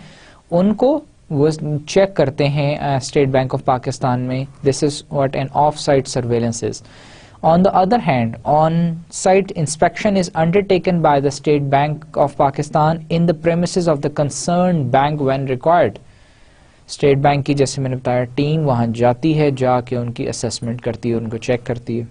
ان کو وہ چیک کرتے ہیں اسٹیٹ بینک آف پاکستان میں. This is what an off-site surveillance is. On the other hand, on-site inspection is undertaken by the State Bank of Pakistan in the premises of the concerned bank when required. State bank کی جیسے میں نے بتایا team وہاں جاتی ہے, جا کے ان کی اسیسمنٹ کرتی ہے, ان کو چیک کرتی ہے.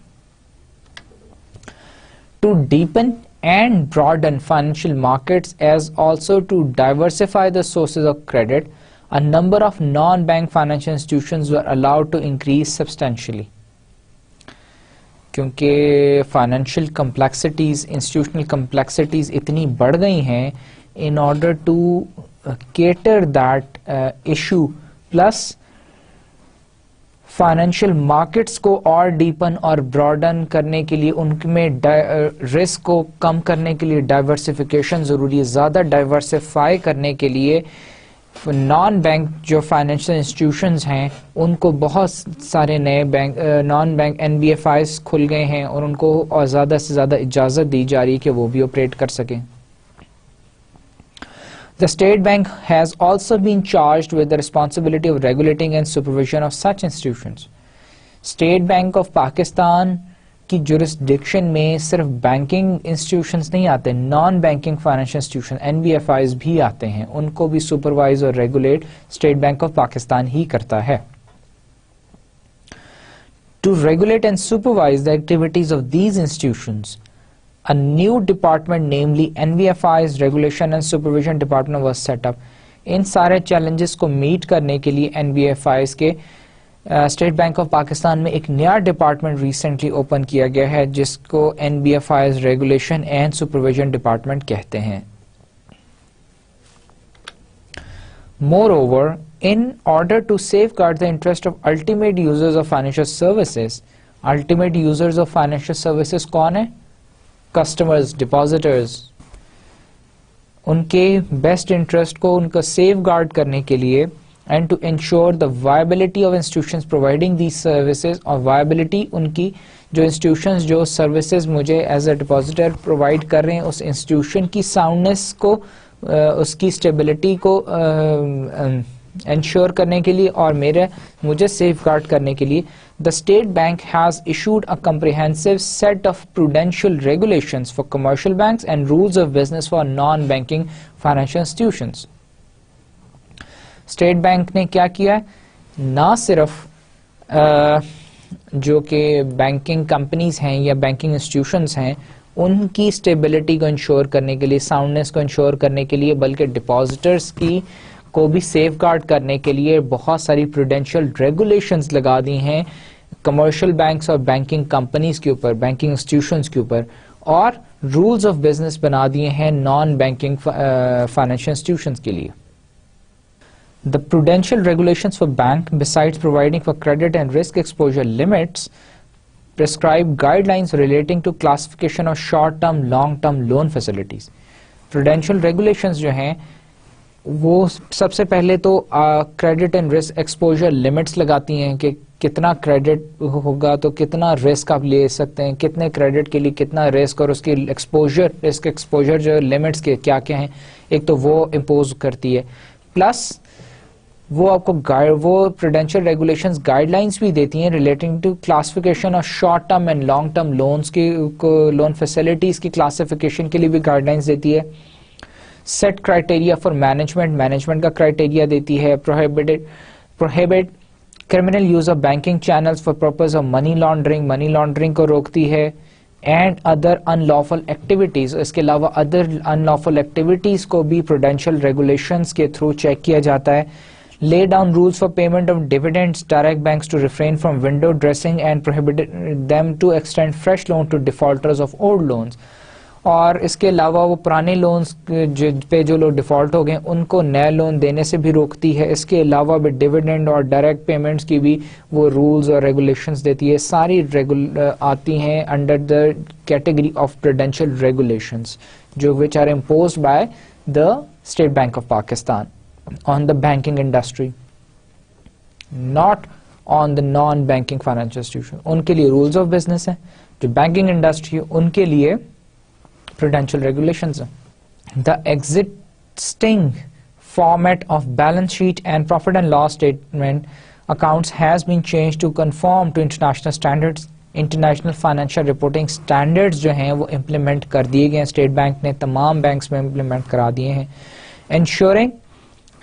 To deepen and broaden financial markets as also to diversify the sources of credit, a number of non-bank financial institutions were allowed to increase substantially. کیونکہ فائنینشیل کمپلیکسٹیز, انسٹیٹیوشنل کمپلیکسٹیز اتنی بڑھ گئی ہیں, in order to cater that issue, plus financial markets کو اور deepen اور broaden کرنے کے لیے, ان میں رسک کو کم کرنے کے لیے ڈائیورسفیکیشن ضروری ہے. زیادہ ڈائیورسفائی کرنے کے لیے نان بینک جو فائنینشیل انسٹیٹیوشنز ہیں ان کو بہت سارے نئے بینک, نان بینک NBFIs کھل گئے ہیں, اور ان کو اور زیادہ سے زیادہ اجازت دی جا رہی ہے کہ وہ بھی آپریٹ کر سکیں. The State Bank has also been charged with the responsibility of regulating and supervision of such institutions. State Bank of Pakistan کی jurisdiction میں صرف بینکنگ انسٹیٹیوشنز نہیں آتے, non banking financial institution NBFIs بھی آتے ہیں, ان کو بھی سپروائز اور regulate State bank of Pakistan ہی کرتا ہے. To regulate and supervise the activities of these institutions, a new department, namely NBFI's Regulation and Supervision Department, was set up. ان سارے چیلنجز کو میٹ کرنے کے لیے NBFIs کے اسٹیٹ بینک آف پاکستان میں ایک نیا ڈپارٹمنٹ ریسنٹلی اوپن کیا گیا ہے, جس کو NBFI's regulation and supervision department کہتے ہیں. Moreover, in order to safeguard the interest of ultimate users of financial services, ultimate users of financial services کون ہیں؟ کسٹمرز, ڈپازیٹرز, ان کے بیسٹ انٹرسٹ کو ان کا سیف گارڈ کرنے کے لیے, and to ensure the viability of institutions providing these services, اور viability ان کی جو انسٹیٹیوشنز جو سروسز مجھے ایز اے ڈپازیٹر پرووائڈ کر رہے ہیں اس انسٹیٹیوشن کی ساؤنڈنس کو, اس کی اسٹیبلٹی کو انشور کرنے کے لیے اور مجھے سیف گارڈ کرنے کے لیے, the State Bank has issued a comprehensive set of prudential regulations for commercial banks and rules of business for non-banking financial institutions. State Bank نے کیا کیا ہے؟ نہ صرف جو کہ بینکنگ کمپنیز ہیں یا بینکنگ انسٹیٹیوشنز ہیں ان کی اسٹیبلٹی کو انشور کرنے کے لیے, ساؤنڈنس کو انشور کرنے کے لیے, بلکہ ڈپازیٹرز کی کو بھی سیف گارڈ کرنے کے لیے بہت ساری پروڈینشیل ریگولیشنز لگا دی ہیں کمرشل بینکس اور بینکنگ کمپنیز کے اوپر, بینکنگ انسٹیٹیوشنز کے اوپر, اور رولز آف بزنس بنا دیے ہیں نان بینکنگ فائنینشیل انسٹیٹیوشنز کے لیے. The prudential regulations for bank, besides providing for credit and risk exposure limits, prescribe guidelines relating to classification of short-term, long-term loan facilities. Prudential regulations جو ہیں وہ سب سے پہلے تو credit and risk exposure limits لگاتی ہیں کہ کتنا کریڈٹ ہوگا تو کتنا رسک آپ لے سکتے ہیں, کتنے کریڈٹ کے لیے کتنا رسک, اور اس کی ایکسپوجر, رسک ایکسپوجر جو لمٹس کے کیا کیا ہیں, ایک تو وہ امپوز کرتی ہے, پلس وہ آپ کو وہ پروڈینشیل ریگولیشنز گائیڈ لائنس بھی دیتی ہیں relating to classification of short term and long term loans کی, لون فیسلٹیز کی کلاسیفیکیشن کے لیے بھی گائیڈ لائنس دیتی ہے. سیٹ کرائٹیریا فار مینجمنٹ کا کرائٹیریا دیتی ہے. Prohibit criminal use of banking channels for purpose of money laundering کو روکتی ہے, and other unlawful activities, اس کے علاوہ ادر ان لافل ایکٹیویٹیز کو بھی پروڈینشیل ریگولیشنز کے تھرو چیک کیا جاتا ہے. Lay down rules for payment of dividends, direct banks to refrain from window dressing and prohibit them to extend fresh loan to defaulters of old loans. اور اس کے علاوہ وہ پرانے لونز پہ جو لوگ ڈیفالٹ ہو گئے ان کو نئے لون دینے سے بھی روکتی ہے. اس کے علاوہ بھی ڈیویڈنڈ اور ڈائریکٹ پیمنٹس کی بھی وہ رولز اور ریگولیشنز دیتی ہے. ساری آتی ہیں under the category of prudential regulations جو which are imposed by the state bank of Pakistan on the banking industry, not on the non-banking financial institution. ان کے لیے rules of business ہیں, جو banking industry ہے ان کے لیے prudential regulations ہیں. The existing format of balance sheet and profit and loss statement accounts has been changed to conform to international standards. International financial reporting standards جو ہیں وہ implement کر دیے گئے ہیں, اسٹیٹ بینک نے تمام بینکس میں implement کرا دیے ہیں. Ensuring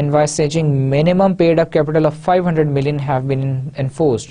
envisaging minimum paid up capital of 500 million have been enforced.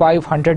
500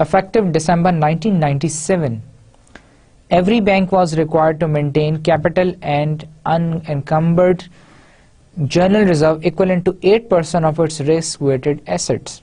Effective December 1997, every bank was required to maintain capital and unencumbered general reserve equivalent to 8% of its risk-weighted assets.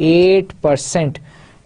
8%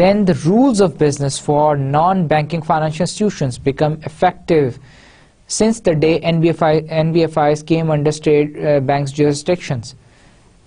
Then the rules of business for non-banking financial institutions become effective since the day NBFIs came under state banks jurisdictions.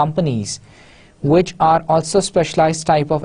companies, which are also specialized type of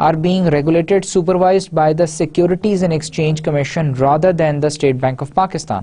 are being regulated, supervised by the Securities and Exchange Commission rather than the State Bank of Pakistan.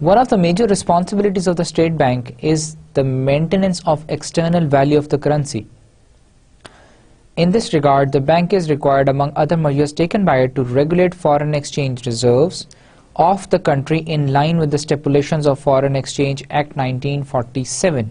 One of the major responsibilities of the state bank is the maintenance of external value of the currency. In this regard, the bank is required, among other measures taken by it, to regulate foreign exchange reserves of the country in line with the stipulations of Foreign Exchange Act 1947.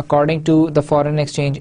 according to the Foreign Exchange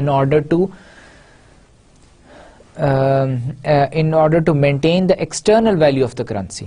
in order to maintain the external value of the currency.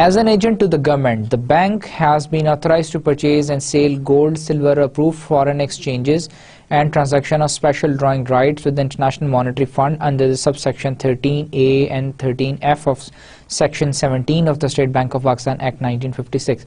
As an agent to the government, the bank has been authorized to purchase and sell gold, silver, approved foreign exchanges and transaction of special drawing rights with the International Monetary Fund under the subsection 13A and 13F of Section 17 of the State Bank of Pakistan Act 1956.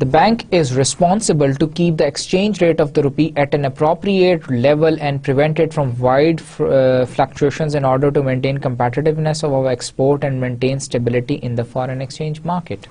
The bank is responsible to keep the exchange rate of the rupee at an appropriate level and prevent it from wide fluctuations in order to maintain competitiveness of our export and maintain stability in the foreign exchange market.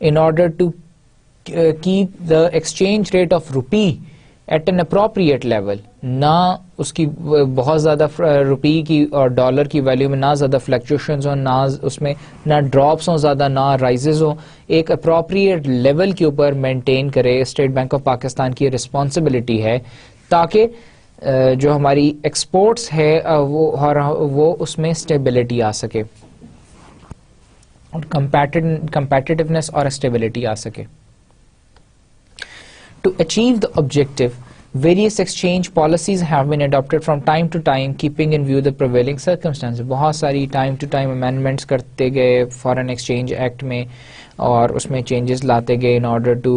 in order to keep the exchange rate of rupee at an appropriate level, نہ اس کی بہت زیادہ روپی کی اور dollar کی value میں نہ زیادہ فلیکچویشنز ہوں, نہ اس میں نہ ڈراپس ہوں زیادہ, نہ رائزز ہوں, ایک اپروپریٹ لیول کے اوپر مینٹین کرے. اسٹیٹ بینک آف پاکستان کی رسپانسبلٹی ہے تاکہ جو ہماری ایکسپورٹس ہے وہ اس میں اسٹیبلٹی آ سکے اور competitiveness اور اسٹیبلٹی آ سکے. To achieve the objective, various exchange policies have been adopted from time to time, keeping in view the prevailing circumstances. بہت ساری time to time amendments کرتے گئے فارن ایکسچینج ایکٹ میں اور اس میں changes لاتے گئے in order to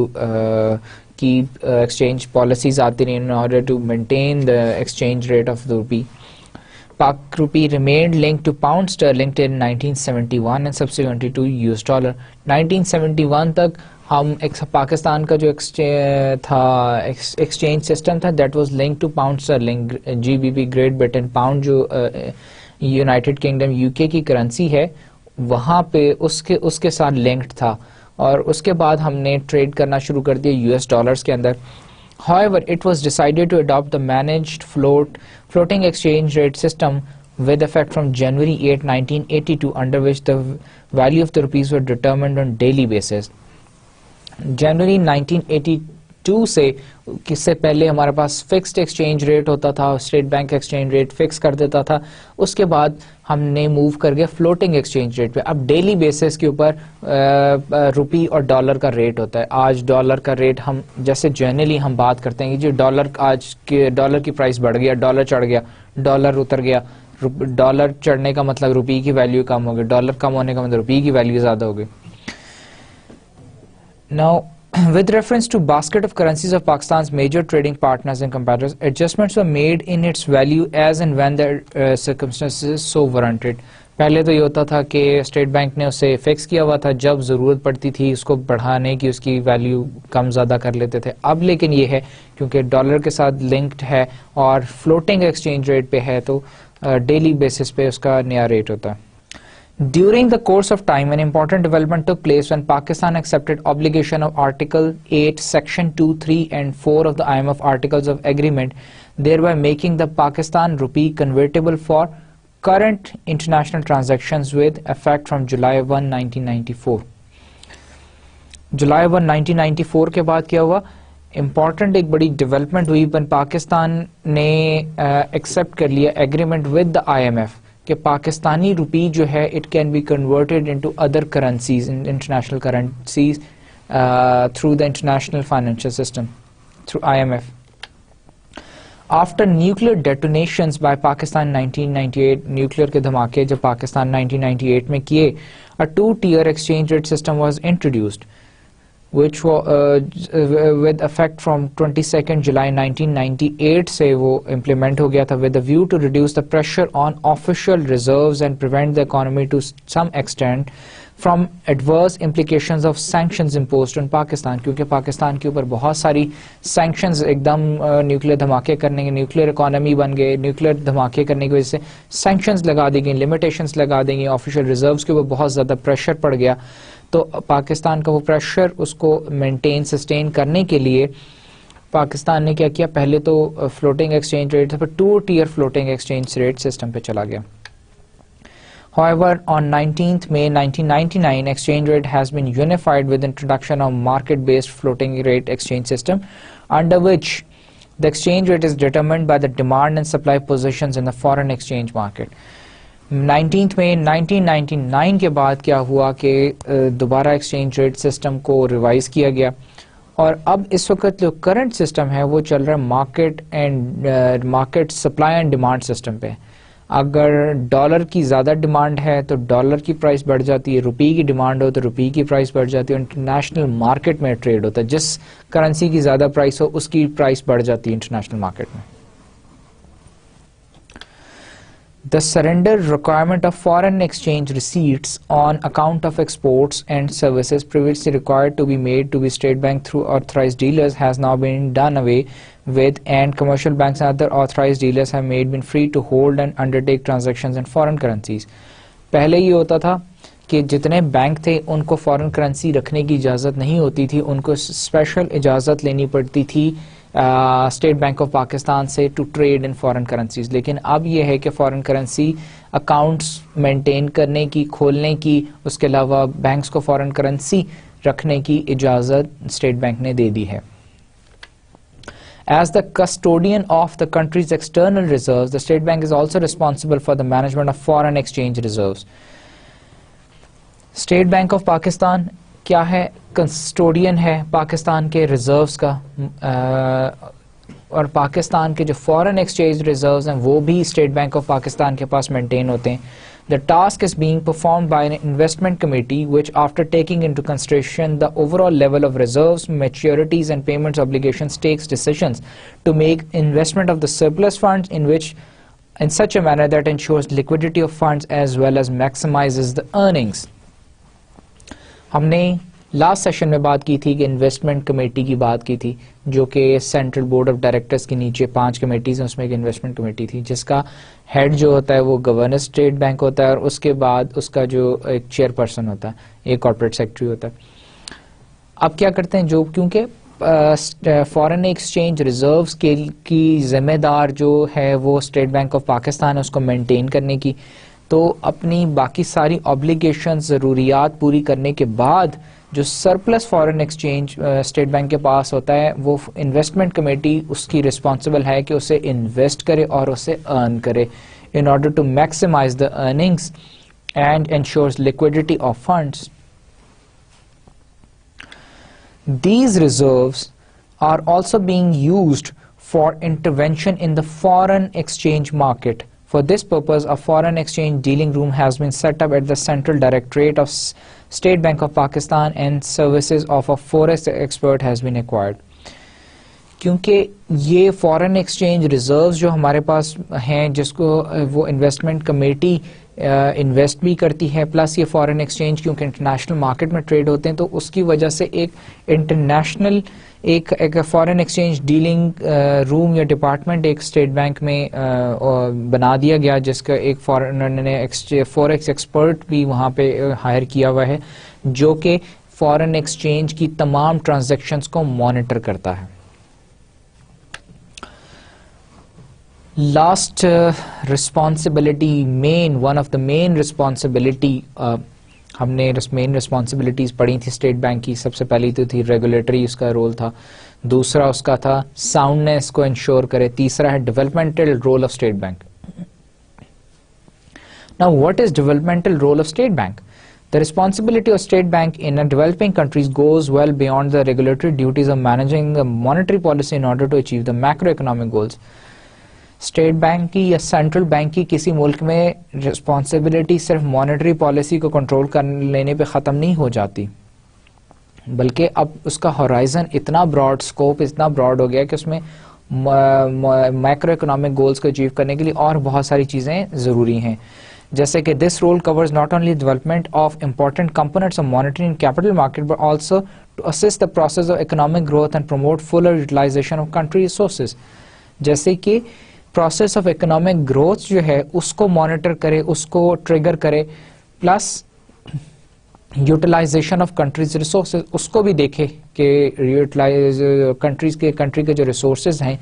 keep exchange policies آتی رہی in order to maintain the exchange rate of the rupee. Pak rupee remained linked to pound sterling till 1971 and subsequently to US dollar. 1971 تک ہم پاکستان کا جو تھا ایکسچینج سسٹم تھا that was link to pound sterling. G B P Great Britain pound جو United Kingdom U K کی currency ہے وہاں پہ اس کے ساتھ لنکڈ تھا, اور اس کے بعد ہم نے ٹریڈ کرنا شروع کر دیا یو ایس ڈالرز کے اندر. However, it was decided to adopt the managed floating exchange rate system with effect from January 8, 1982, under which the value of the rupees were determined on daily basis. January 1982 سے کس سے پہلے ہمارے پاس fixed exchange rate ہوتا تھا, state bank exchange rate fix کر دیتا تھا, اس کے بعد ہم نے موو کر گیا فلوٹنگ ایکسچینج ریٹ پہ. اب ڈیلی بیسس کے اوپر روپی اور ڈالر کا ریٹ ہوتا ہے. آج ڈالر کا ریٹ ہم جیسے جنرلی ہم بات کرتے ہیں کہ جی ڈالر کی پرائس بڑھ گیا, ڈالر چڑھ گیا, ڈالر اتر گیا. ڈالر چڑھنے کا مطلب روپی کی ویلیو کم ہو گئی, ڈالر کم ہونے کا مطلب روپی کی ویلیو زیادہ ہو گئی. Now, with reference to basket of currencies of Pakistan's major trading partners and competitors, adjustments were made in its value as and when the circumstances so warranted. پہلے تو یہ ہوتا تھا کہ اسٹیٹ بینک نے اسے فکس کیا ہوا تھا, جب ضرورت پڑتی تھی اس کو بڑھانے کی اس کی ویلیو کم زیادہ کر لیتے تھے. اب لیکن یہ ہے کیونکہ ڈالر کے ساتھ لنکڈ ہے اور فلوٹنگ ایکسچینج ریٹ پہ ہے تو ڈیلی بیسس پہ اس کا نیا ریٹ ہوتا ہے. During the course of time, an important development took place when Pakistan accepted obligation of Article 8, Section 2, 3 and 4 of the IMF Articles of Agreement, thereby making the Pakistan rupee convertible for current international transactions with effect from July 1, 1994. July 1, 1994 کے بعد کیا ہوا؟ Important ایک بڑی development ہوئی. پاکستان نے accept کر لیا agreement with the I M F کہ پاکستانی روپی جو ہے it can be converted into other currencies, international currencies through the international financial system through I M F. After nuclear detonations by Pakistan 1998, nuclear کے دھماکے جب پاکستان 1998 میں کیے, a two-tier exchange rate system was introduced which with effect from 22nd July 1998 سے وہ implement ہو گیا تھا with a view to reduce the pressure on official reserves and prevent the economy to some extent from adverse implications of sanctions imposed on Pakistan. کیونکہ پاکستان کے اوپر بہت ساری sanctions ایک دم نیوکلیئر دھماکے کرنے کے, نیوکلیئر اکانومی بن گئے, نیوکلیئر دھماکے کرنے کی وجہ سے sanctions لگا دی گئیں, limitations لگا دی گئیں, official reserves کے اوپر بہت زیادہ pressure پڑ گیا. تو پاکستان کا وہ پریشر اس کو مینٹین سسٹین کرنے کے لیے پاکستان نے کیا کیا, پہلے تو فلوٹنگ ایکسچینج ریٹ پھر 2-tier floating exchange rate system پہ چلا گیا. However, on 19th May 1999, exchange rate has been unified with introduction of market-based floating rate exchange system, under which the exchange rate is determined by the demand and supply positions in the foreign exchange market. 19th May 1999 کے بعد کیا ہوا کہ دوبارہ exchange rate system کو revise کیا گیا, اور اب اس وقت جو کرنٹ سسٹم ہے وہ چل رہا ہے market supply and demand system پہ. اگر ڈالر کی زیادہ ڈیمانڈ ہے تو ڈالر کی پرائس بڑھ جاتی ہے, روپی کی ڈیمانڈ ہو تو روپی کی پرائس بڑھ جاتی ہے, انٹرنیشنل مارکیٹ میں ٹریڈ ہوتا ہے, جس کرنسی کی زیادہ پرائس ہو اس کی پرائس بڑھ جاتی ہے انٹرنیشنل مارکیٹ میں. The surrender requirement of foreign exchange receipts on account of exports and services previously required to be made to be State Bank through authorized dealers has now been done away with, and commercial banks and other authorized dealers have been free to hold and undertake transactions in foreign currencies. پہلے یہ ہوتا تھا کہ جتنے bank تھے ان کو foreign currency رکھنے کی اجازت نہیں ہوتی تھی, ان کو اسپیشل اجازت لینی پڑتی تھی اسٹیٹ بینک آف پاکستان سے to trade in foreign currencies. لیکن اب یہ ہے کہ فارن کرنسی اکاؤنٹس مینٹین کرنے کی, کھولنے کی, اس کے علاوہ بینکس کو فارن کرنسی رکھنے کی اجازت اسٹیٹ بینک نے دے دی ہے. As the custodian of the country's external reserves, the State Bank is also responsible for the management of foreign exchange reserves. State Bank of Pakistan کیا ہے؟ کسٹوڈین ہے پاکستان کے ریزروز کا, اور پاکستان کے جو فورن ایکسچینج ریزروز ہیں وہ بھی اسٹیٹ بینک آف پاکستان کے پاس مینٹین ہوتے ہیں. The task is being performed by an investment committee which, after taking into consideration the overall level of reserves, maturities and payments obligations, takes decisions to make investment of the surplus funds in such a manner that ensures liquidity of funds as well as maximizes the earnings. ہم نے last session میں بات کی تھی کہ investment committee کی بات کی تھی, جو کہ سینٹرل بورڈ آف ڈائریکٹرز کے نیچے 5 کمیٹیز ہیں, اس میں ایک انویسٹمنٹ کمیٹی تھی جس کا ہیڈ جو ہوتا ہے وہ گورنر اسٹیٹ بینک ہوتا ہے, اور اس کے بعد اس کا جو ایک چیئر پرسن ہوتا ہے, ایک کارپوریٹ سیکرٹری ہوتا ہے. اب کیا کرتے ہیں, جو کیونکہ فارن ایکسچینج ریزروز کی ذمہ دار جو ہے وہ اسٹیٹ بینک آف پاکستان ہے اس کو مینٹین کرنے کی, تو اپنی باقی ساری آبلیگیشن ضروریات پوری کرنے کے بعد جو surplus foreign exchange state bank کے پاس ہوتا ہے وہ انویسٹمنٹ کمیٹی اس کی رسپانسبل ہے کہ اسے انویسٹ کرے اور اسے ارن کرے in order to maximize the earnings and ensures liquidity of funds. These reserves are also being used for intervention in the foreign exchange market. For this purpose, a foreign exchange dealing room has been set up at the Central Directorate of State Bank of Pakistan, and services of a forex expert has been acquired. کیونکہ یہ foreign exchange reserves جو ہمارے پاس ہیں جس کو وہ investment committee invest بھی کرتی ہے, پلس یہ فارن ایکسچینج کیونکہ انٹرنیشنل مارکیٹ میں ٹریڈ ہوتے ہیں, تو اس کی وجہ سے ایک انٹرنیشنل ایک فارن ایکسچینج ڈیلنگ روم یا ڈپارٹمنٹ ایک اسٹیٹ بینک میں بنا دیا گیا, جس کا ایک فوریکس ایکسپرٹ بھی وہاں پہ ہائر کیا ہوا ہے جو کہ فارن ایکسچینج کی تمام ٹرانزیکشنز کو مانیٹر کرتا ہے. Last responsibility one of the main responsibility ہم نے مین رسپانسبلٹیز پڑھی تھی اسٹیٹ بینک کی. سب سے پہلی تو تھی ریگولیٹری, اس کا رول تھا. دوسرا اس کا تھا ساؤنڈنیس کو انشور کرے. تیسرا ہے developmental role of State Bank. Now what is developmental role of state bank? The responsibility of state bank in a developing countries goes well beyond the regulatory duties of managing the monetary policy in order to achieve the macroeconomic goals. State bank کی یا central bank کی کسی ملک میں responsibility صرف monetary policy کو control کر لینے پہ ختم نہیں ہو جاتی, بلکہ اب اس کا ہورائزن اتنا براڈ, اسکوپ اتنا براڈ ہو گیا کہ اس میں مائکرو اکنامک گولز کو اچیو کرنے کے لیے اور بہت ساری چیزیں ضروری ہیں, جیسے کہ this role covers not only development of important components of monetary and capital market but also to assist the process of economic growth and promote fuller utilization of country resources. جیسے کہ پروسیس آف اکنامک گروتھ جو ہے اس کو monitor کرے, اس کو trigger کرے, plus utilization of country's resources اس کو بھی دیکھے کہ کنٹری کے جو ریسورسز ہیں,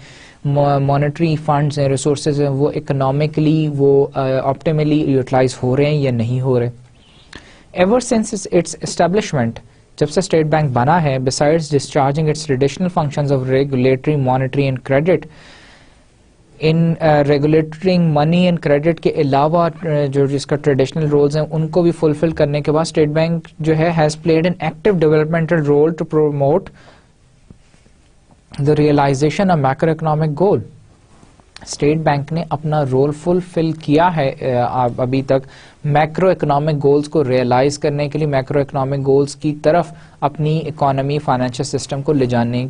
مانیٹری فنڈز ہیں, ریسورسز ہیں, وہ اکنامکلی وہ آپٹیملی یوٹیلائز ہو رہے ہیں یا نہیں ہو رہے. ایور سنس اٹس اسٹیبلشمنٹ, جب سے اسٹیٹ بینک بنا ہے, besides discharging its traditional functions of regulatory, monetary and credit, in regulating money and credit کے علاوہ جو جس کا ٹریڈیشنل رولز ہیں ان کو بھی فلفل کرنے کے بعد اسٹیٹ بینک جو ہے has played an active developmental role to promote the realization of macro economic goal. State Bank نے اپنا رول فلفل کیا ہے ابھی تک میکرو اکنامک گولز کو ریئلائز کرنے کے لیے, میکرو اکنامک گولز کی طرف اپنی اکانومی, فائنینشیل سسٹم کو لے جانے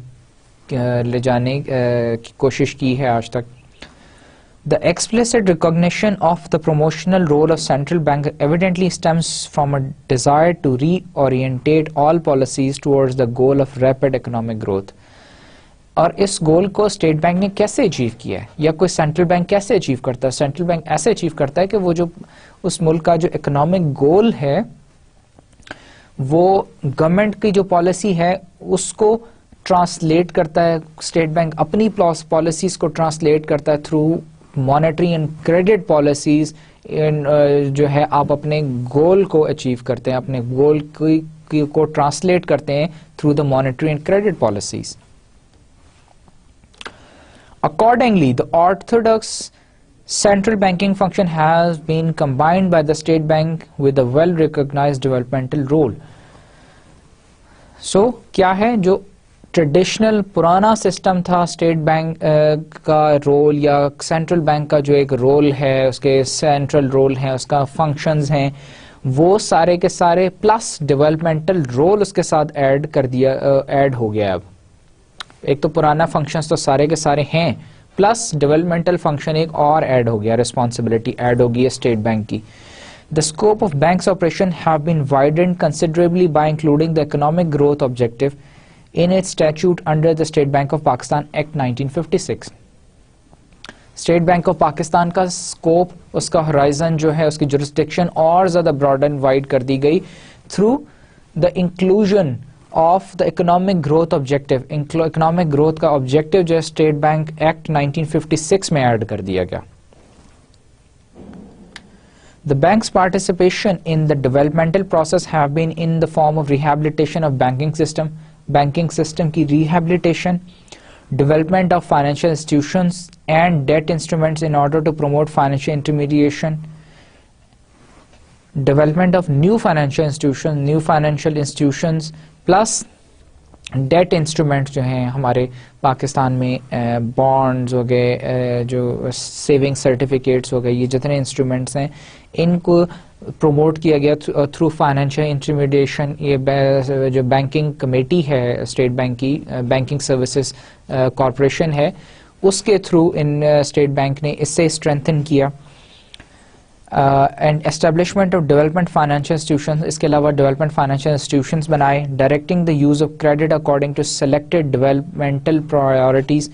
کی کوشش کی ہے آج تک. The explicit recognition of the promotional role of central bank evidently stems from a desire to reorientate all policies towards the goal of rapid economic growth. اور اس گول کو اسٹیٹ بینک نے کیسے اچیو کیا ہے, یا کوئی سینٹرل بینک کیسے achieve کرتا ہے؟ سینٹرل بینک ایسے اچیو کرتا ہے کہ وہ جو اس ملک کا جو اکنامک گول ہے وہ گورنمنٹ کی جو پالیسی ہے اس کو ٹرانسلیٹ کرتا ہے اسٹیٹ بینک اپنی پالیسیز کو ٹرانسلیٹ کرتا ہے through monetary and credit policies. جو ہے آپ اپنے گول کو اچیو کرتے ہیں, اپنے گول کو ٹرانسلیٹ کرتے ہیں through the monetary and credit policies. Accordingly, the orthodox central banking function has been combined by the state bank with a well-recognized developmental role. So, کیا ہے جو ٹریڈیشنل پرانا سسٹم تھا اسٹیٹ بینک کا رول یا central bank کا جو ایک رول ہے, اس کے سینٹرل رول ہے, اس کا فنکشنز ہیں, وہ سارے کے سارے پلس ڈیولپمنٹل رول اس کے ساتھ ایڈ ہو گیا. اب ایک تو پرانا فنکشنز تو سارے کے سارے ہیں, پلس ڈیولپمنٹل فنکشن ایک اور ایڈ ہو گیا, ریسپانسبلٹی ایڈ ہو گئی ہے اسٹیٹ بینک کی. The scope of bank's operation have been widened considerably by including the economic growth objective in its statute under the State Bank of Pakistan Act 1956. State bank of Pakistan کا scope, اس کا horizon جو ہے, اس کی jurisdiction اور زیادہ Broad and wide کر دی گئی through the inclusion of the economic growth objective. Economic growth کا آبجیکٹو جو ہے اسٹیٹ بینک ایکٹ 1956 میں ایڈ کر دیا گیا. The bank's participation in the developmental process have been in the form of rehabilitation of banking system کی rehabilitation, development of financial institutions and debt instruments in order to promote financial intermediation, development of new financial institutions plus debt instrument جو ہیں ہمارے پاکستان میں, bonds ہو گئے, جو saving certificates ہو گئے, یہ جتنے انسٹرومنٹس ہیں ان کو پروموٹ کیا گیا تھرو فائنینشیل انٹرمیڈیشن. یہ جو بینکنگ کمیٹی ہے اسٹیٹ بینک کی, بینکنگ سروسز کارپوریشن ہے, اس کے تھرو ان اسٹیٹ بینک نے اس سے اسٹرینتھن کیا. And establishment of development financial institution, اس کے علاوہ ڈیولپمنٹ فائنینشیل انسٹیٹیوشنس بنائے. Directing the use of credit according to selected developmental priorities.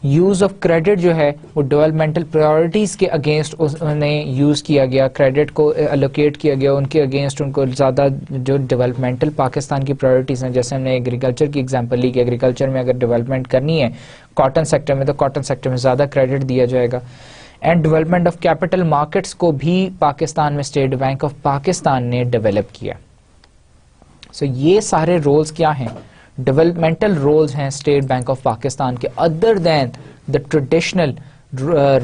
Use of credit جو ہے وہ ڈیولپمنٹل پرائیورٹیز کے اگینسٹ انہیں یوز کیا گیا, کریڈٹ کو الوکیٹ کیا گیا ان کے اگینسٹ. ان کو زیادہ جو ڈیولپمنٹل پاکستان کی پرائیورٹیز ہیں, جیسے ہم نے ایگریکلچر کی ایگزامپل لی کہ ایگریکلچر میں اگر ڈیولپمنٹ کرنی ہے کاٹن سیکٹر میں, تو کاٹن سیکٹر میں زیادہ کریڈٹ دیا جائے گا. And development of capital markets کو بھی پاکستان میں اسٹیٹ بینک آف پاکستان نے ڈیولپ کیا. سو یہ سارے رولز کیا ہیں, ڈیولپمنٹل رولز ہیں اسٹیٹ بینک آف پاکستان کے, other than the traditional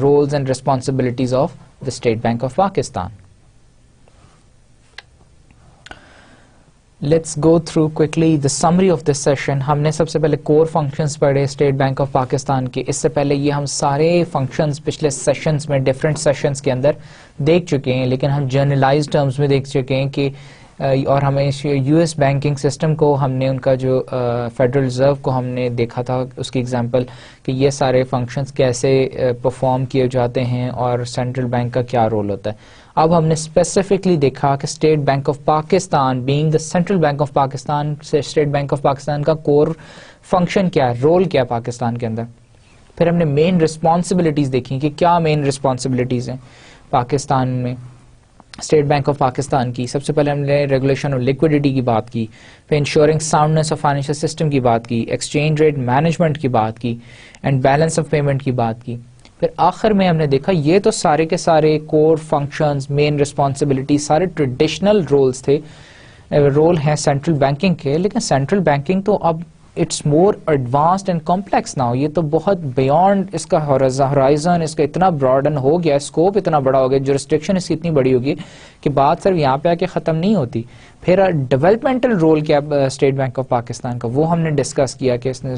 roles and responsibilities of the state bank of Pakistan. Let's go through quickly the summary of this session. ہم نے سب سے پہلے کور فنکشنز پڑھے اسٹیٹ بینک آف پاکستان کے. اس سے پہلے یہ ہم سارے فنکشنز پچھلے سیشنز میں ڈفرینٹ سیشنز کے اندر دیکھ چکے ہیں, لیکن ہم جرنلائز ٹرمز میں دیکھ چکے ہیں کہ اور ہمیں یو ایس بینکنگ سسٹم کو ہم نے ان کا جو فیڈرل ریزرو کو ہم نے دیکھا تھا اس کی ایگزامپل کہ یہ سارے فنکشنز کیسے پرفارم کیے جاتے ہیں اور سینٹرل بینک کا کیا رول ہوتا ہے. اب ہم نے اسپیسیفکلی دیکھا کہ state bank of Pakistan being the central bank of Pakistan سے اسٹیٹ بینک آف پاکستان کا کور فنکشن کیا ہے, رول کیا ہے پاکستان کے اندر. پھر ہم نے مین رسپانسبلٹیز دیکھی کہ کیا مین رسپانسبلٹیز ہیں پاکستان میں اسٹیٹ بینک آف پاکستان کی. سب سے پہلے ہم نے ریگولیشن آف لیکوڈیٹی کی بات کی, پھر انشورنگ ساؤنڈنس آف فائنینشیل سسٹم کی بات کی, ایکسچینج ریٹ مینجمنٹ کی بات کی, اینڈ بیلنس آف پیمنٹ کی بات کی. پھر آخر میں ہم نے دیکھا یہ تو سارے کے سارے کور فنکشنز, مین رسپانسبلٹی, سارے ٹریڈیشنل رولز تھے, رول ہیں سینٹرل بینکنگ کے. لیکن سینٹرل بینکنگ تو اب it's more advanced and complex now. یہ تو بہت بیونڈ, اس کا ہورائزن اس کا اتنا براڈن ہو گیا, اسکوپ اتنا بڑا ہو گیا, جورسڈکشن اس کی اتنی بڑی ہوگی کہ بات صرف یہاں پہ آ کے ختم نہیں ہوتی. پھر ڈیولپمنٹل رول کیا اسٹیٹ بینک آف پاکستان کا, وہ ہم نے ڈسکس کیا کہ اس نے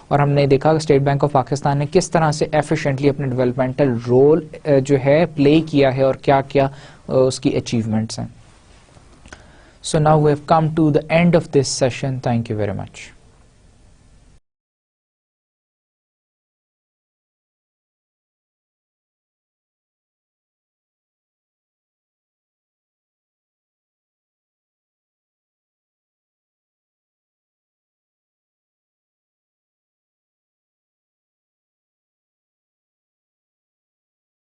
اور ہم نے دیکھا کہ اسٹیٹ بینک آف پاکستان نے کس طرح سے ایفیشینٹلی اپنے ڈیولپمنٹل رول جو ہے پلے کیا ہے اور کیا کیا اس کی اچیومنٹس ہیں. So now we have come to the end of this session. Thank you very much.